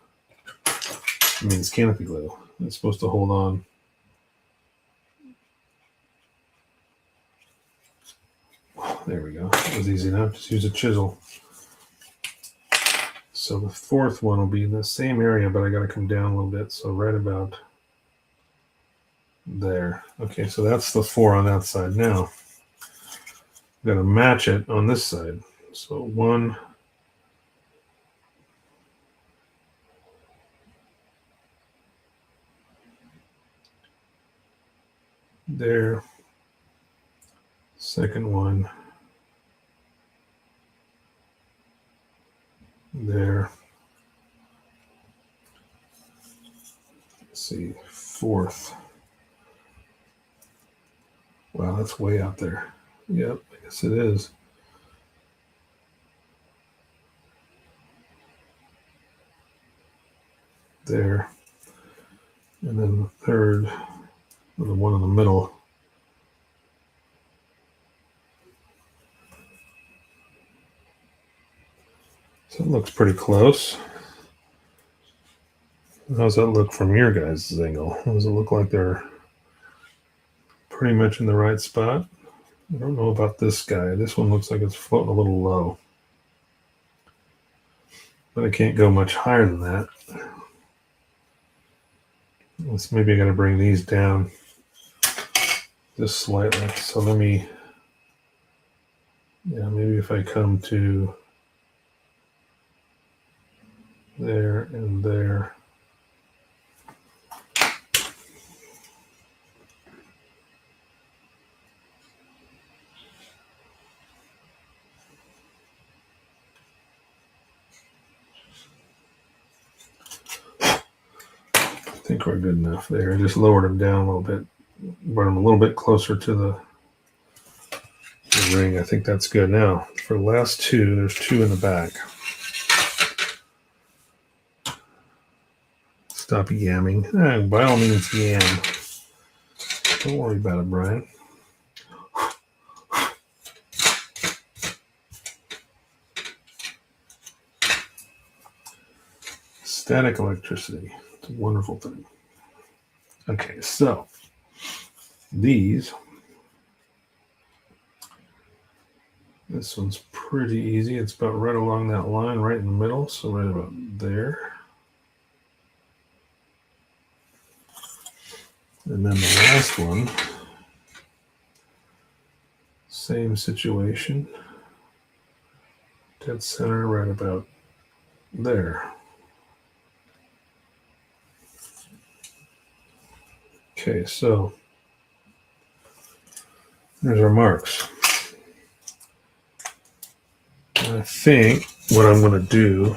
I mean, it's canopy glue. It's supposed to hold on. There we go. It was easy enough. Just use a chisel. So the fourth one will be in the same area, but I got to come down a little bit. So right about there. Okay, so that's the 4 on that side. Now, I'm going to match it on this side. So 1, there, second one, there. Let's see, fourth. Wow, that's way out there. Yep, I guess it is. There. And then the third, or the one in the middle. So it looks pretty close. How's that look from your guys' angle? Does it look like they're pretty much in the right spot? I don't know about this guy. This one looks like it's floating a little low. But I can't go much higher than that. Maybe I got to bring these down just slightly. So let me, maybe if I come to there and there. I think we're good enough there. I just lowered them down a little bit, brought them a little bit closer to the ring. I think that's good. Now, for the last two, there's two in the back. Stop yamming. By all means, yam. Don't worry about it, Brian. Static electricity. It's a wonderful thing. Okay, so these. This one's pretty easy. It's about right along that line, right in the middle. So right about there. And then the last one, same situation. Dead center right about there. Okay, so there's our marks. I think what I'm going to do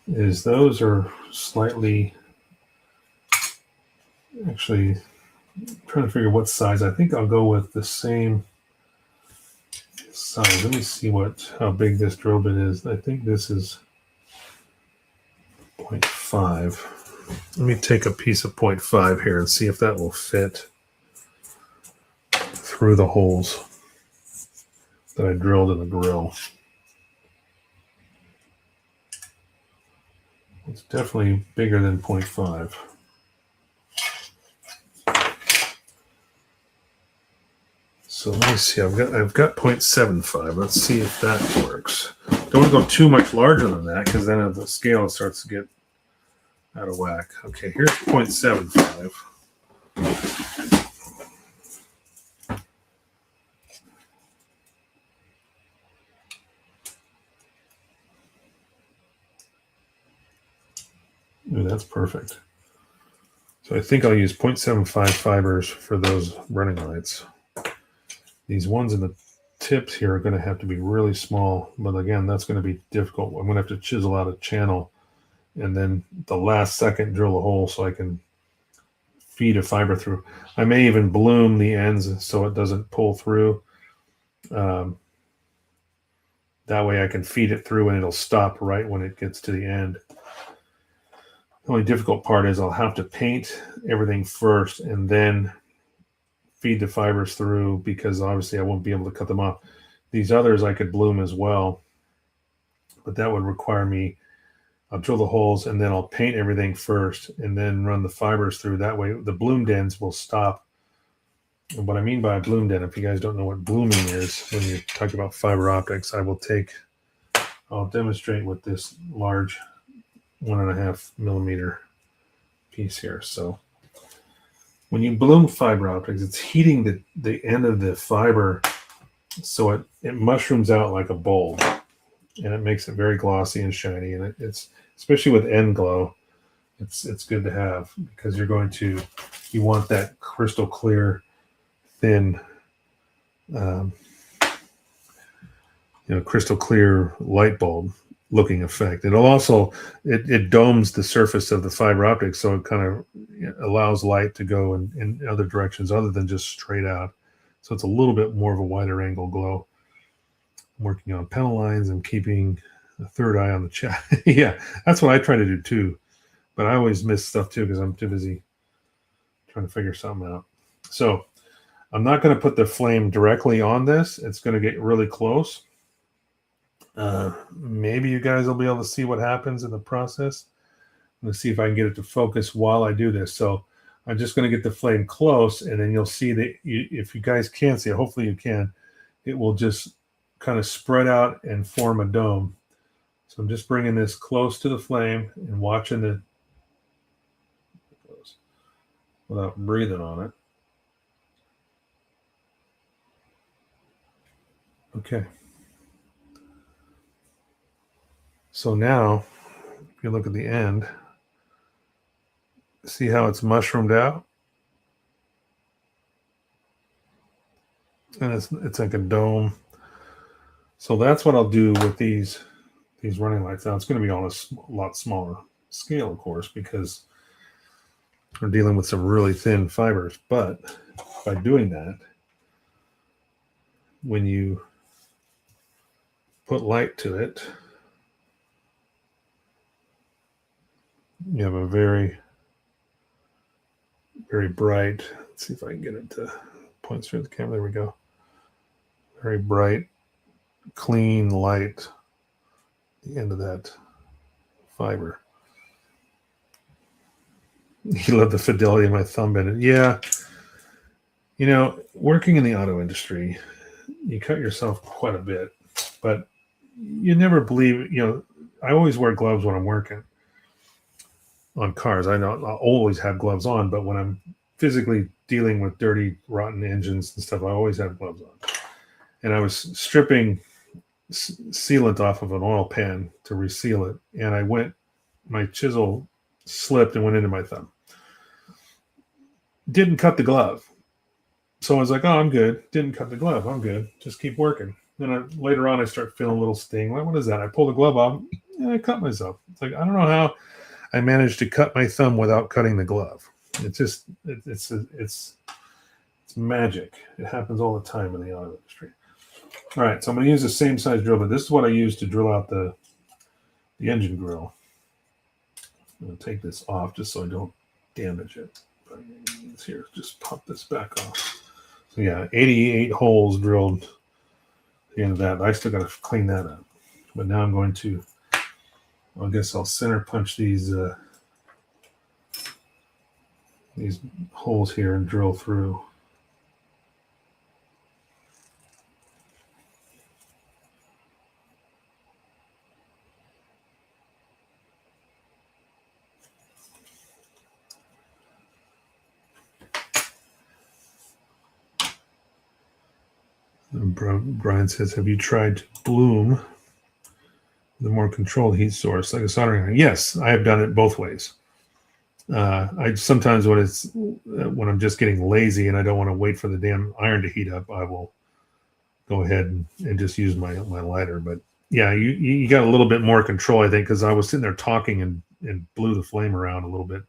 is those are slightly, actually, I'm trying to figure what size. I think I'll go with the same size. Let me see how big this drill bit is. I think this is 0.5. Let me take a piece of 0.5 here and see if that will fit through the holes that I drilled in the grill. It's definitely bigger than 0.5. So let me see. I've got 0.75. Let's see if that works. Don't want to go too much larger than that because then the scale starts to get out of whack. Okay, here's 0.75. Ooh, that's perfect. So I think I'll use 0.75 fibers for those running lights. These ones in the tips here are going to have to be really small, but again, that's going to be difficult. I'm going to have to chisel out a channel and then the last second drill a hole so I can feed a fiber through. I may even bloom the ends so it doesn't pull through. That way I can feed it through and it'll stop right when it gets to the end. The only difficult part is I'll have to paint everything first and then feed the fibers through because obviously I won't be able to cut them off. These others I could bloom as well, but that would require me, I'll drill the holes and then I'll paint everything first and then run the fibers through. That way the bloomed ends will stop. And what I mean by a bloomed end, if you guys don't know what blooming is, when you talk about fiber optics, I'll demonstrate with this large 1.5 millimeter piece here. So when you bloom fiber optics, it's heating the end of the fiber so it mushrooms out like a bulb, and it makes it very glossy and shiny. And it's especially with end glow, it's good to have because you want that crystal clear, thin, crystal clear light bulb looking effect. It'll also it domes the surface of the fiber optic, so it kind of allows light to go in other directions other than just straight out. So it's a little bit more of a wider angle glow. I'm working on panel lines and keeping a third eye on the chat. Yeah, that's what I try to do too, but I always miss stuff too because I'm too busy trying to figure something out. So I'm not going to put the flame directly on this. It's going to get really close. Maybe you guys will be able to see what happens in the process. I'm going to see if I can get it to focus while I do this. So I'm just going to get the flame close, and then you'll see that if you guys can't see it, hopefully you can, it will just kind of spread out and form a dome. So I'm just bringing this close to the flame and watching it without breathing on it. Okay. So now, if you look at the end, see how it's mushroomed out? And it's like a dome. So that's what I'll do with these running lights. Now it's going to be on a lot smaller scale, of course, because we're dealing with some really thin fibers. But by doing that, when you put light to it, you have a very, very bright, let's see if I can get it to point through the camera. There we go. Very bright, clean light at the end of that fiber. You love the fidelity of my thumb in it. Yeah. You know, working in the auto industry, you cut yourself quite a bit, but you never believe, I always wear gloves when I'm working on cars. I know I'll always have gloves on, but when I'm physically dealing with dirty, rotten engines and stuff, I always have gloves on. And I was stripping sealant off of an oil pan to reseal it, and my chisel slipped and went into my thumb. Didn't cut the glove. So I was like, oh, I'm good. Didn't cut the glove. I'm good. Just keep working. Then later on, I start feeling a little sting. Like, what is that? I pull the glove off, and I cut myself. It's like, I don't know how I managed to cut my thumb without cutting the glove. It's magic. It happens all the time in the auto industry. All right, so I'm going to use the same size drill, but this is what I use to drill out the engine grill. I'm going to take this off just so I don't damage it. But here, just pop this back off. So yeah, 88 holes drilled at the end of that. I still got to clean that up. But now I'm going to, I guess I'll center punch these holes here and drill through. Brian says, have you tried to bloom the more controlled heat source like a soldering iron? Yes, I have done it both ways. I sometimes when I'm just getting lazy and I don't want to wait for the damn iron to heat up, I will go ahead and just use my lighter. But yeah, you got a little bit more control, I think, because I was sitting there talking and blew the flame around a little bit,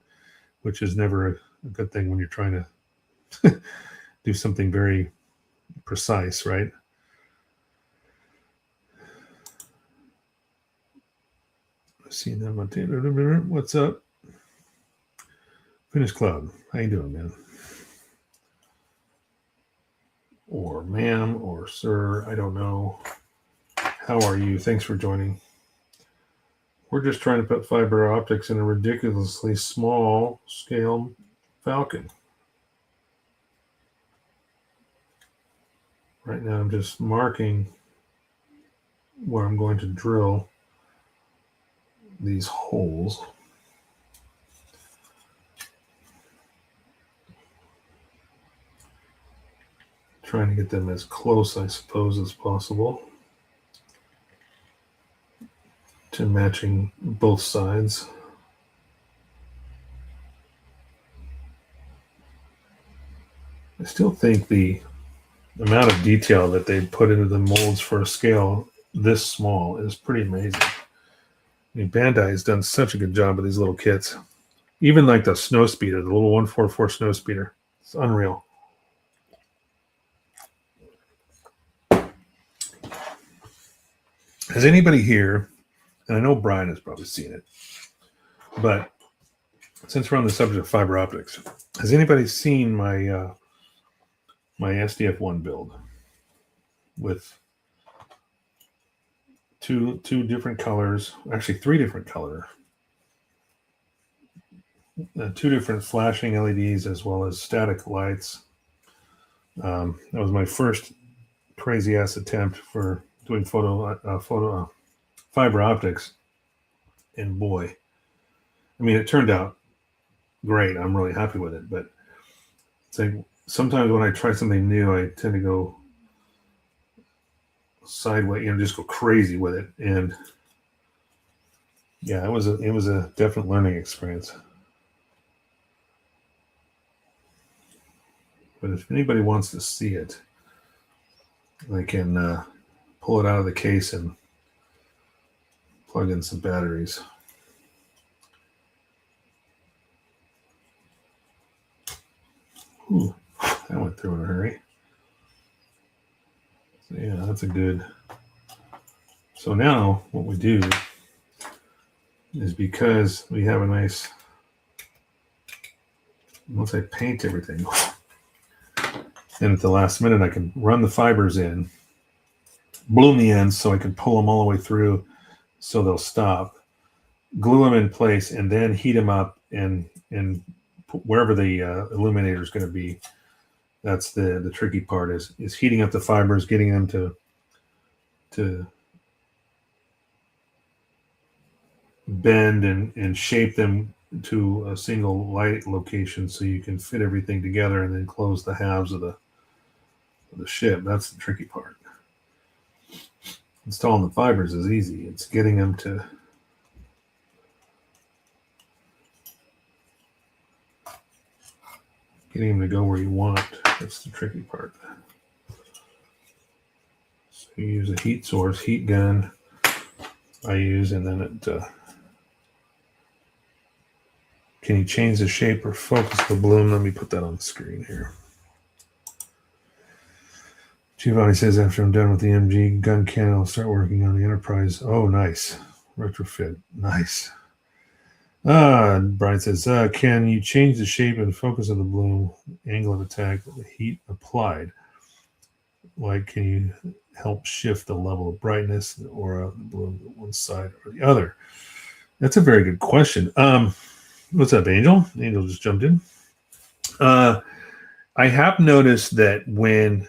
which is never a good thing when you're trying to do something very precise, right? See them. What's up? Finish Club. How you doing, man? Or ma'am, or sir, I don't know. How are you? Thanks for joining. We're just trying to put fiber optics in a ridiculously small scale Falcon. Right now I'm just marking where I'm going to drill these holes. Trying to get them as close, I suppose, as possible to matching both sides. I still think the amount of detail that they put into the molds for a scale this small is pretty amazing. I mean, Bandai has done such a good job with these little kits. Even like the snow speeder, the little 144 snow speeder. It's unreal. Has anybody here, and I know Brian has probably seen it, but since we're on the subject of fiber optics, has anybody seen my my SDF1 build with two different colors, actually three different color two different flashing LEDs as well as static lights. That was my first crazy ass attempt for doing photo fiber optics, and boy, I mean, it turned out great. I'm really happy with it, but it's like sometimes when I try something new, I tend to go sideways, just go crazy with it. And yeah, it was a definite learning experience. But if anybody wants to see it, I can pull it out of the case and plug in some batteries. Ooh, that went through in a hurry. So yeah, that's a good. So now what we do is, because we have a nice, once I paint everything, and at the last minute I can run the fibers in, bloom the ends so I can pull them all the way through so they'll stop, glue them in place, and then heat them up and wherever the illuminator is going to be. That's the tricky part, is heating up the fibers, getting them to bend and shape them to a single light location so you can fit everything together and then close the halves of the ship. That's the tricky part. Installing the fibers is easy. It's getting them to go where you want. That's the tricky part. So you use a heat source, heat gun I use, and then it can you change the shape or focus the bloom? Let me put that on the screen here. Giovanni says, after I'm done with the MG gun cannon, I'll start working on the Enterprise. Oh, nice. Retrofit. Nice. Brian says, can you change the shape and focus of the bloom, angle of attack, with the heat applied? Like, can you help shift the level of brightness or the bloom to one side or the other? That's a very good question. What's up, Angel? Angel just jumped in. I have noticed that when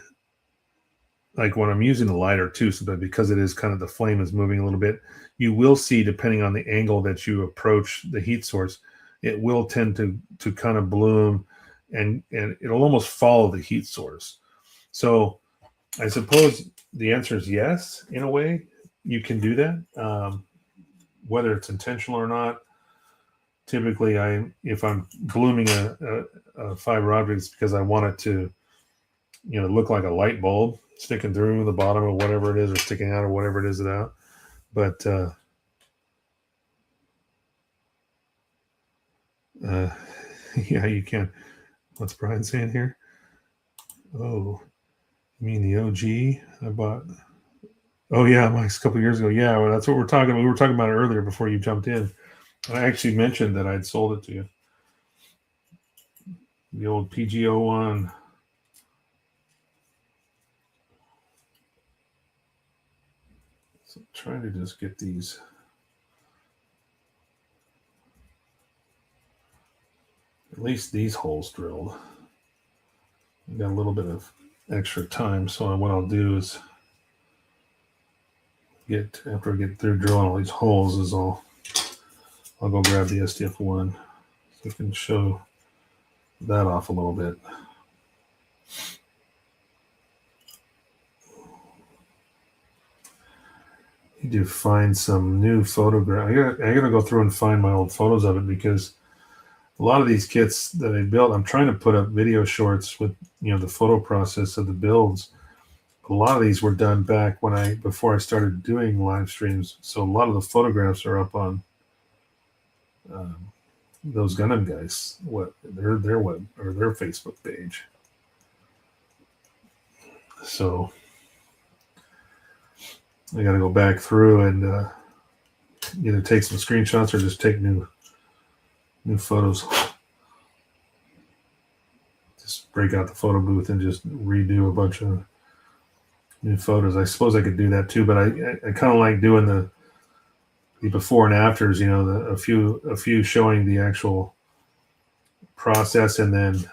I'm using the lighter too, so that because it is kind of, the flame is moving a little bit, you will see, depending on the angle that you approach the heat source, it will tend to kind of bloom, and it'll almost follow the heat source. So I suppose the answer is yes. In a way, you can do that, whether it's intentional or not. Typically, if I'm blooming a fiber object, it's because I want it to, look like a light bulb sticking through the bottom or whatever it is, or sticking out or whatever it is out. But yeah, you can. What's Brian saying here? Oh, you mean the OG I bought? Oh yeah, Mike's a couple of years ago. Yeah, well, that's what we're talking about. We were talking about it earlier before you jumped in. I actually mentioned that I'd sold it to you. The old PG-01. So I'm trying to just get these. At least these holes drilled. I've got a little bit of extra time, so what I'll do is after I get through drilling all these holes, is I'll go grab the SDF-1 so I can show that off a little bit. I need to find some new photograph. I gotta go through and find my old photos of it, because a lot of these kits that I built, I'm trying to put up video shorts with the photo process of the builds. A lot of these were done back before I started doing live streams, so a lot of the photographs are up on those Gundam guys, their web or their Facebook page. So I got to go back through and either take some screenshots or just take new photos. Just break out the photo booth and just redo a bunch of new photos. I suppose I could do that too, but I kind of like doing the before and afters. A few showing the actual process and then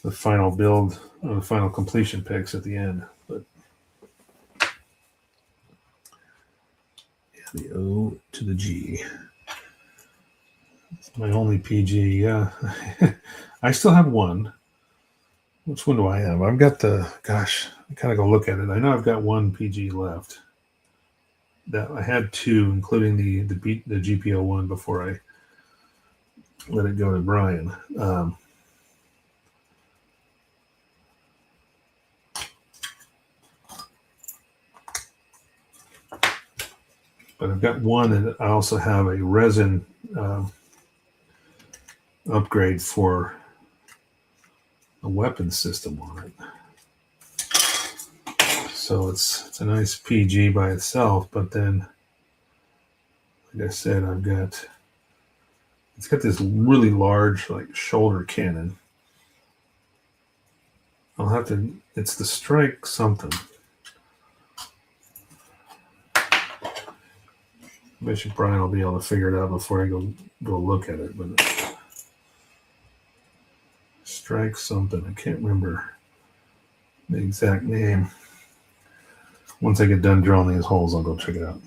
the final build, or the final completion pics at the end. But yeah, the O to the G. It's my only PG. Yeah, I still have one. Which one do I have? I've got the, gosh, I kind of go look at it. I know I've got one PG left. That I had two, including the GPO one before I let it go to Brian. But I've got one, and I also have a resin upgrade for a weapon system on it. So it's a nice PG by itself, but then, like I said, it's got this really large, like, shoulder cannon. I'll have to, it's the Strike something. I bet you Brian will be able to figure it out before I go look at it. But Strike something. I can't remember the exact name. Once I get done drilling these holes, I'll go check it out.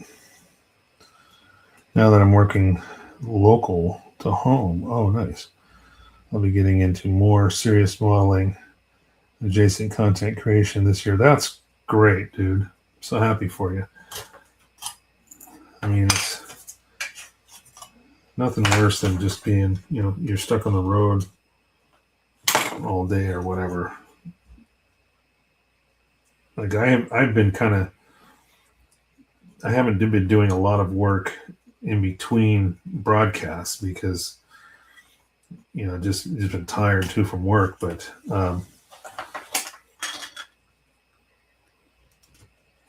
Now that I'm working local to home, oh, nice. I'll be getting into more serious modeling, adjacent content creation this year. That's great, dude. I'm so happy for you. I mean, it's nothing worse than just being, you're stuck on the road all day or whatever. Like I haven't been doing a lot of work in between broadcasts because, just been tired too from work. But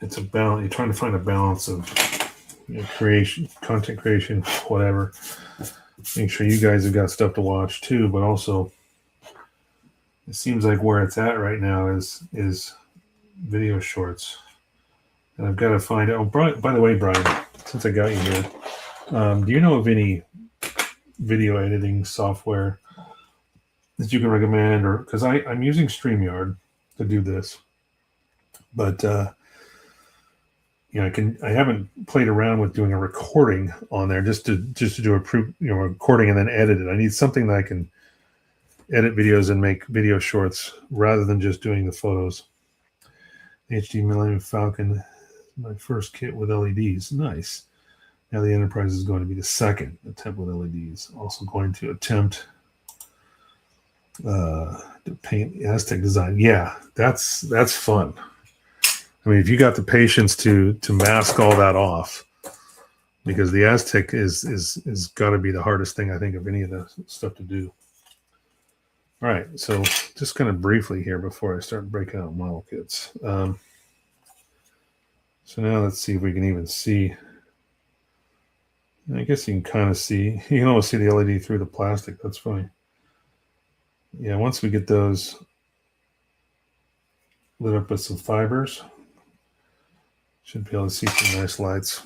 it's a balance. You're trying to find a balance of creation, content creation, whatever. Make sure you guys have got stuff to watch too, but also it seems like where it's at right now is video shorts. And I've got to find out. Oh, by the way, Brian, since I got you here, do you know of any video editing software that you can recommend? Or because I'm using StreamYard to do this, but I haven't played around with doing a recording on there just to do a recording and then edit it. I need something that I can edit videos and make video shorts rather than just doing the photos. HD Millennium Falcon, my first kit with LEDs. Nice. Now the Enterprise is going to be the second attempt with LEDs. Also going to attempt to paint the Aztec design. Yeah, that's fun. I mean, if you got the patience to mask all that off, because the Aztec is got to be the hardest thing, I think, of any of the stuff to do. All right, so just kind of briefly here before I start breaking out model kits. So now let's see if we can even see. I guess you can kind of see. You can almost see the LED through the plastic. That's funny. Yeah, once we get those lit up with some fibers, should be able to see some nice lights.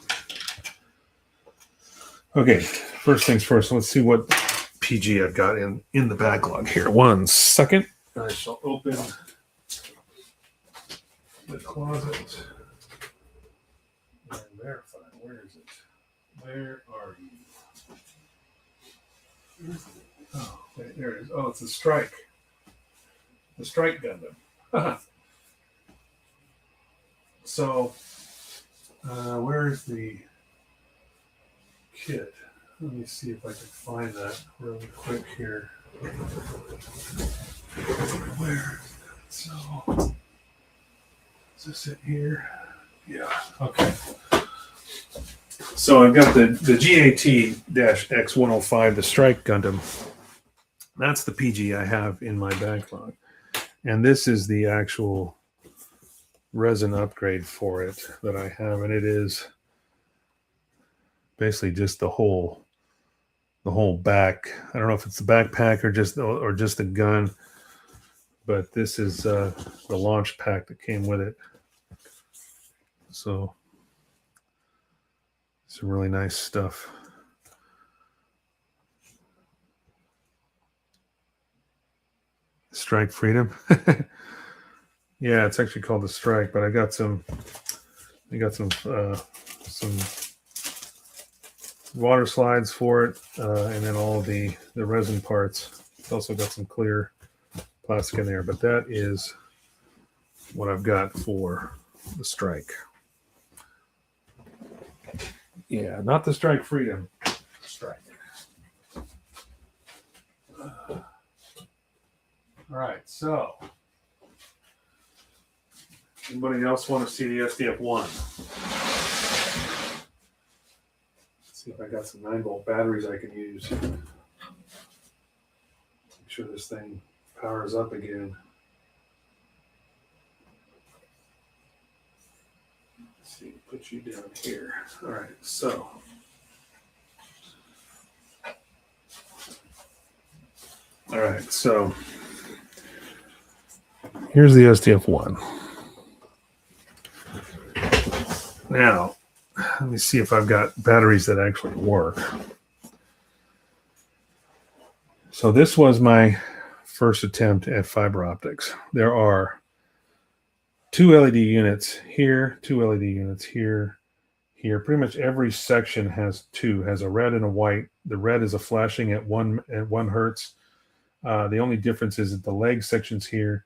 Okay, first things first. Let's see what PG I've got in the backlog here. 1 second. I shall open the closet and verify. Where is it? Where are you? Oh, wait, there it is. Oh, it's a Strike. The Strike Gundam. So, where is the kit? Let me see if I can find that really quick here. Where? So, is this it here? Yeah. Okay. So I've got the GAT-X105, the Strike Gundam. That's the PG I have in my backlog. And this is the actual resin upgrade for it that I have. And it is basically just the whole back. I don't know if it's the backpack or just the gun, but this is the launch pack that came with it. So some really nice stuff. Strike Freedom. Yeah, it's actually called the Strike, but I got some water slides for it, and then all the resin parts. It's also got some clear plastic in there, but that is what I've got for the Strike. Yeah, not the Strike Freedom. Strike. All right, so anybody else want to see the SDF-1? Let's see if I got some 9-volt batteries I can use. Make sure this thing powers up again. Let's see, put you down here. All right, so here's the SDF-1. Now, let me see if I've got batteries that actually work. So this was my first attempt at fiber optics. There are 2 LED units here, 2 LED units here, here. Pretty much every section has 2, has a red and a white. The red is a flashing at 1 hertz. The only difference is that the leg sections here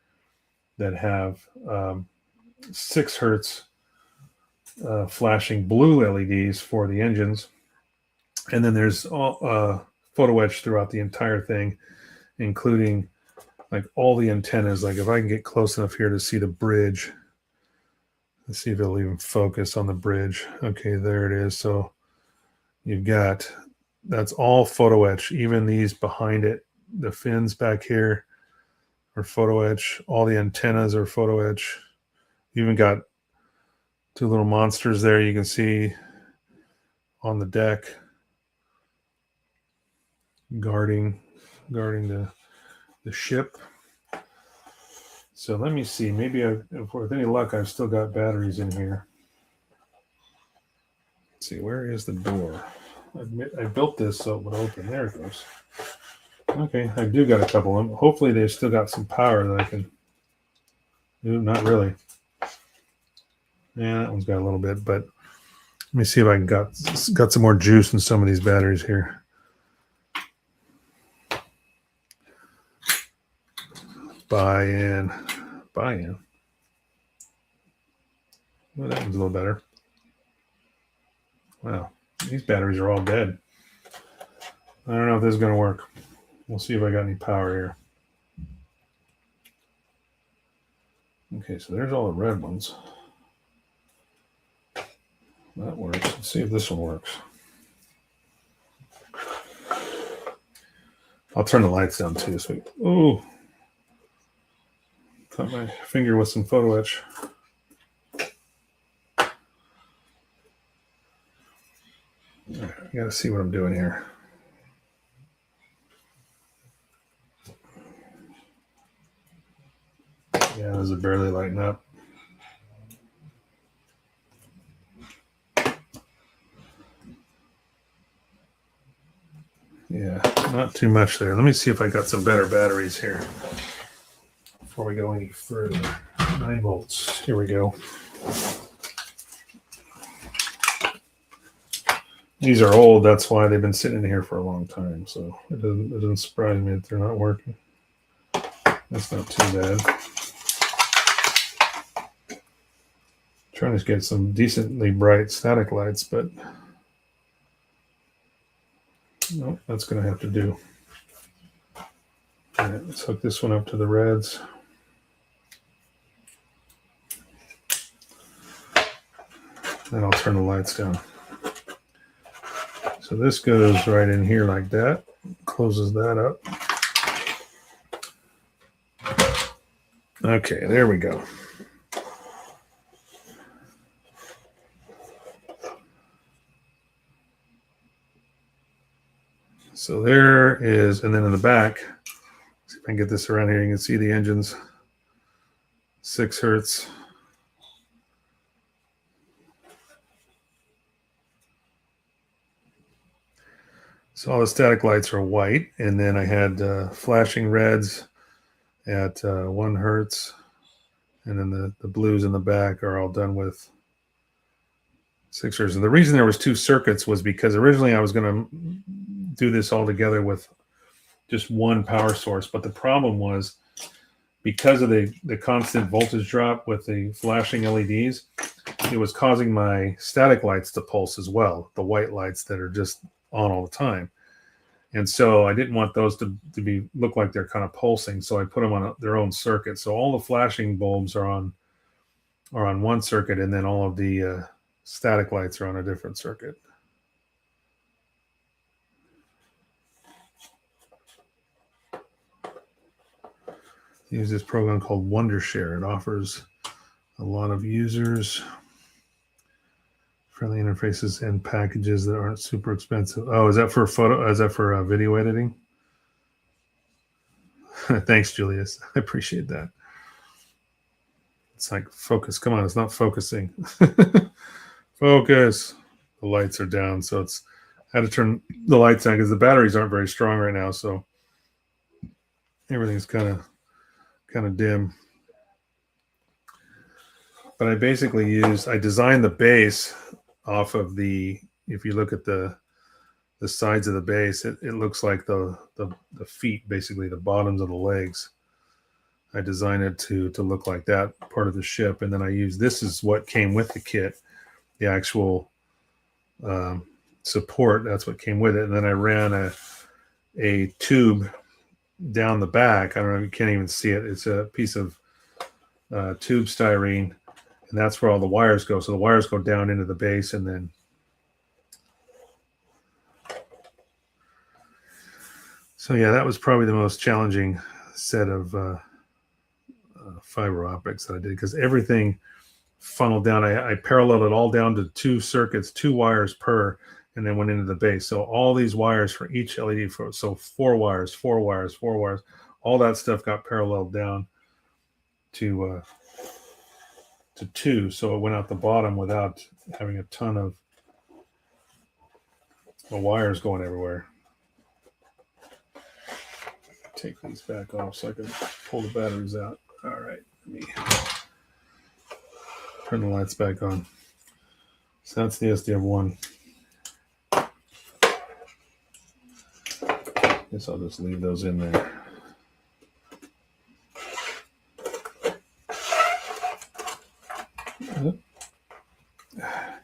that have 6 hertz flashing blue LEDs for the engines. And then there's all photo etch throughout the entire thing, including like all the antennas. Like if I can get close enough here to see the bridge, let's see if it'll even focus on the bridge. Okay, there it is. So you've got, that's all photo etch, even these behind it. The fins back here are photo etch. All the antennas are photo etch. You even got 2 little monsters there you can see on the deck guarding the ship. So let me see. Maybe if with any luck, I've still got batteries in here. Let's see, where is the door? I built this so it would open. There it goes. Okay, I do got a couple of them. Hopefully they've still got some power that I can do. Not really. Yeah, that one's got a little bit, but let me see if I can got some more juice in some of these batteries here. Buy in. Well, that one's a little better. Wow, these batteries are all dead. I don't know if this is going to work. We'll see if I got any power here. Okay, so there's all the red ones. That works. Let's see if this one works. I'll turn the lights down too. So ooh, cut my finger with some photo etch. Right, I gotta see what I'm doing here. Yeah, those are barely lighting up. Yeah, not too much there. Let me see if I got some better batteries here before we go any further. 9 volts. Here we go. These are old. That's why they've been sitting in here for a long time. So it doesn't surprise me that they're not working. That's not too bad. Trying to get some decently bright static lights, but no, that's going to have to do. All right, let's hook this one up to the reds. Then I'll turn the lights down. So this goes right in here like that. Closes that up. Okay, there we go. So there is, and then in the back, see if I can get this around here, you can see the engines, 6 hertz. So all the static lights are white, and then I had flashing reds at 1 hertz. And then the blues in the back are all done with 6 hertz. And the reason there was 2 circuits was because originally I was going to do this all together with just 1 power source. But the problem was, because of the constant voltage drop with the flashing LEDs, it was causing my static lights to pulse as well, the white lights that are just on all the time. And so I didn't want those to look like they're kind of pulsing, so I put them on their own circuit. So all the flashing bulbs are on 1 circuit, and then all of the static lights are on a different circuit. Use this program called Wondershare. It offers a lot of users friendly interfaces and packages that aren't super expensive. Oh, is that for photo? Is that for video editing? Thanks, Julius. I appreciate that. It's like, focus. Come on, it's not focusing. Focus. The lights are down, so I had to turn the lights on because the batteries aren't very strong right now, so everything's kind of dim. But I basically I designed the base off of if you look at the sides of the base, it looks like the feet, basically the bottoms of the legs. I designed it to look like that part of the ship, and then this is what came with the kit, the actual support. That's what came with it, and then I ran a tube down the back. I don't know if you can't even see it. It's a piece of tube styrene, and that's where all the wires go. So the wires go down into the base, and then so yeah, that was probably the most challenging set of fiber optics that I did, because everything funneled down. I paralleled it all down to 2 circuits, 2 wires per, and then went into the base. So all these wires for each LED, so 4 wires, 4 wires, 4 wires, all that stuff got paralleled down to 2. So it went out the bottom without having a ton of wires going everywhere. Take these back off so I can pull the batteries out. All right, let me turn the lights back on. So that's the SDF1. Guess I'll just leave those in there.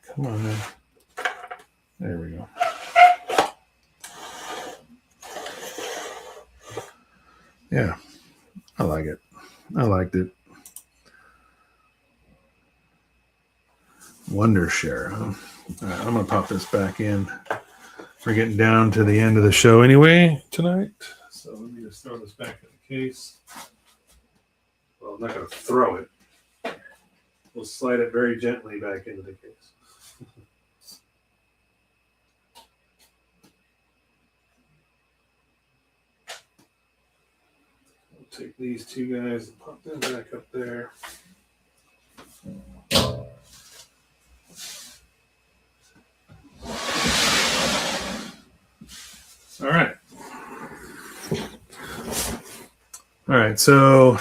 Come on, man. There we go. Yeah, I like it. I liked it. Wondershare. Huh? All right, I'm going to pop this back in. We're getting down to the end of the show anyway tonight. So let me just throw this back in the case. Well, I'm not going to throw it. We'll slide it very gently back into the case. We'll take these 2 guys and pop them back up there. All right. All right. So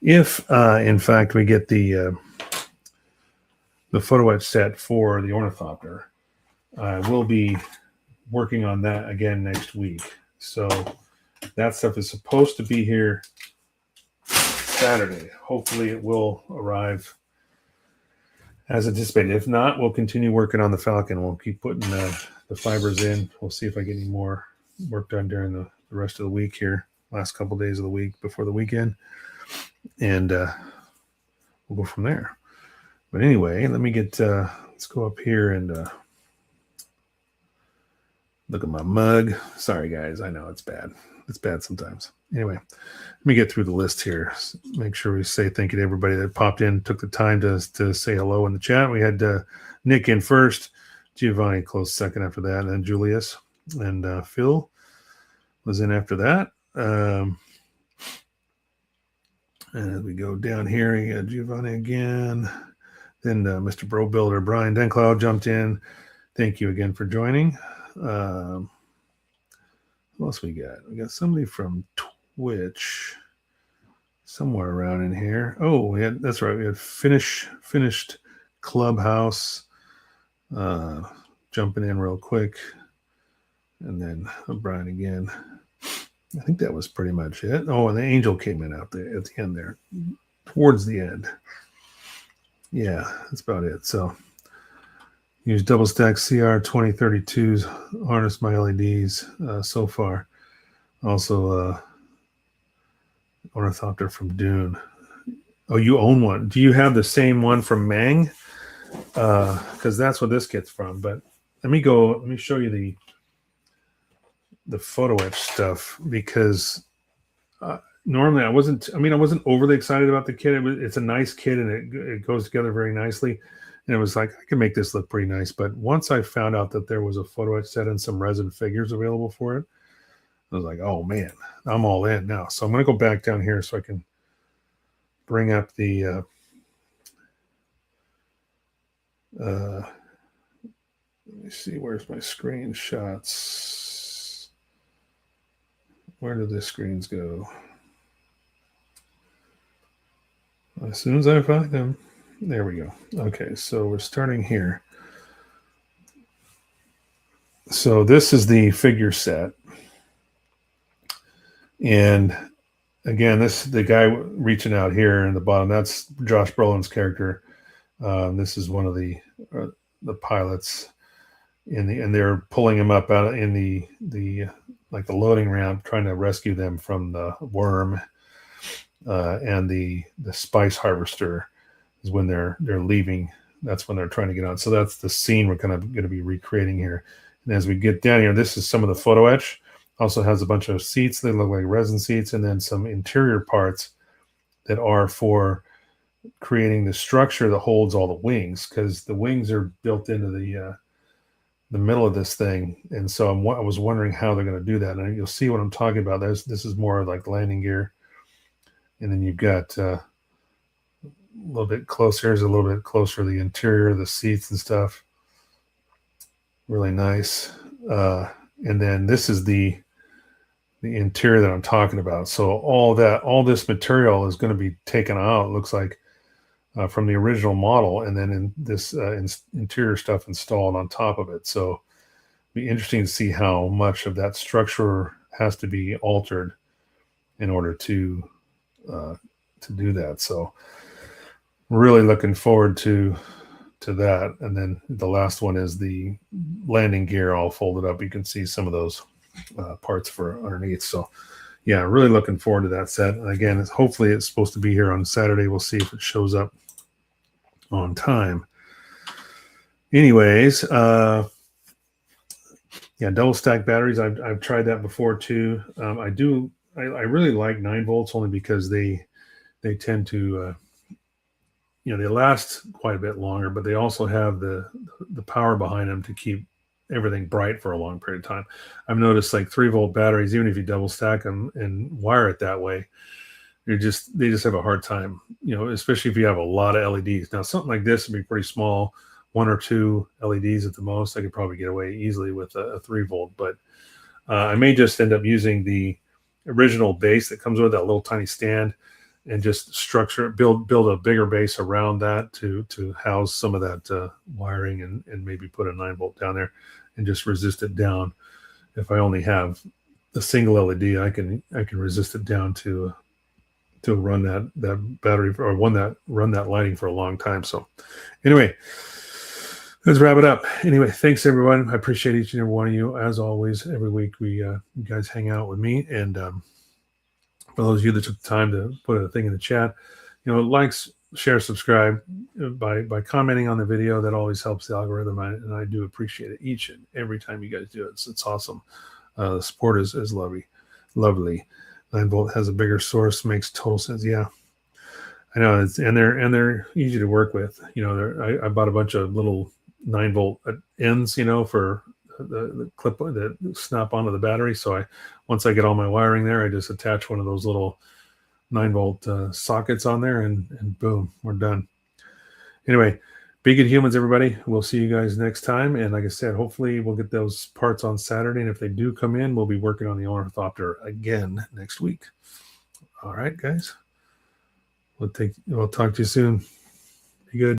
if, in fact, we get the photo etch set for the ornithopter, I will be working on that again next week. So that stuff is supposed to be here Saturday. Hopefully it will arrive as anticipated. If not, we'll continue working on the Falcon. We'll keep putting the fibers in. We'll see if I get any more work done during the rest of the week here, last couple days of the week before the weekend. And we'll go from there. But anyway, let me let's go up here and look at my mug. Sorry, guys. I know it's bad. It's bad sometimes. Anyway, let me get through the list here. Make sure we say thank you to everybody that popped in, took the time to say hello in the chat. We had Nick in first, Giovanni close second after that, and then Julius and Phil was in after that. And as we go down here, you got Giovanni again. Then Mr. Bro Builder, Brian Dencloud jumped in. Thank you again for joining. Who else we got? We got somebody from Twitch. somewhere around in here. Oh, that's right. We had finished Clubhouse. Jumping in real quick, and then O'Brien again. I think that was pretty much it. Oh, and the Angel came in out there at the end there, towards the end. Yeah, that's about it. So use double stack CR 2032s, harness my LEDs so far. Also, ornithopter from Dune. Oh, you own one. Do you have the same one from Mang? Because that's what this gets from. But let me show you the photo etch stuff, because normally I wasn't overly excited about the kit. It's a nice kit, and it goes together very nicely. And it was like, I can make this look pretty nice. But once I found out that there was a photo etch set and some resin figures available for it, I was like, oh man, I'm all in now. So I'm going to go back down here so I can bring up the let me see, where's my screenshots? Where do the screens go? As soon as I find them, there we go. Okay, so we're starting here. So this is the figure set. And again, the guy reaching out here in the bottom, that's Josh Brolin's character. This is one of the pilots, and they're pulling him up out in the loading ramp, trying to rescue them from the worm, and the spice harvester is when they're leaving. That's when they're trying to get on. So that's the scene we're kind of going to be recreating here. And as we get down here, this is some of the photo etch. Also has a bunch of seats. They look like resin seats, and then some interior parts that are for creating the structure that holds all the wings, because the wings are built into the middle of this thing. And so I was wondering how they're going to do that. And you'll see what I'm talking about. This is more like landing gear. And then you've got a little bit closer. Here's a little bit closer to the interior, the seats and stuff. Really nice. And then this is the interior that I'm talking about. So all this material is going to be taken out, it looks like, from the original model, and then in this interior stuff installed on top of it. So it'll be interesting to see how much of that structure has to be altered in order to do that. So really looking forward to that. And then the last one is the landing gear all folded up. You can see some of those parts for underneath. So yeah, really looking forward to that set. And again, hopefully it's supposed to be here on Saturday. We'll see if it shows up on time. Anyways, yeah, double stack batteries. I've tried that before too. I really like 9 volts, only because they tend to they last quite a bit longer, but they also have the power behind them to keep everything bright for a long period of time. I've noticed like 3-volt batteries, even if you double stack them and wire it that way, they just have a hard time, especially if you have a lot of LEDs. Now, something like this would be pretty small, 1 or 2 LEDs at the most. I could probably get away easily with a 3-volt, but I may just end up using the original base that comes with that little tiny stand, and just build a bigger base around that to house some of that wiring, and maybe put a 9-volt down there and just resist it down. If I only have a single LED, I can resist it down to run that battery, or run that lighting for a long time. So anyway, let's wrap it up. Anyway, thanks everyone. I appreciate each and every one of you. As always, every week you guys hang out with me, and for those of you that took the time to put a thing in the chat, likes, share, subscribe by commenting on the video. That always helps the algorithm, and I do appreciate it each and every time you guys do it. It's awesome. The support is lovely. 9-volt has a bigger source, makes total sense. Yeah, I know. And they're easy to work with. I bought a bunch of little 9-volt ends, for the clip that snap onto the battery. So once I get all my wiring there, I just attach one of those little 9-volt sockets on there, and boom, we're done. Anyway, be good humans, everybody. We'll see you guys next time. And like I said, hopefully we'll get those parts on Saturday. And if they do come in, we'll be working on the ornithopter again next week. All right, guys. We'll talk to you soon. Be good.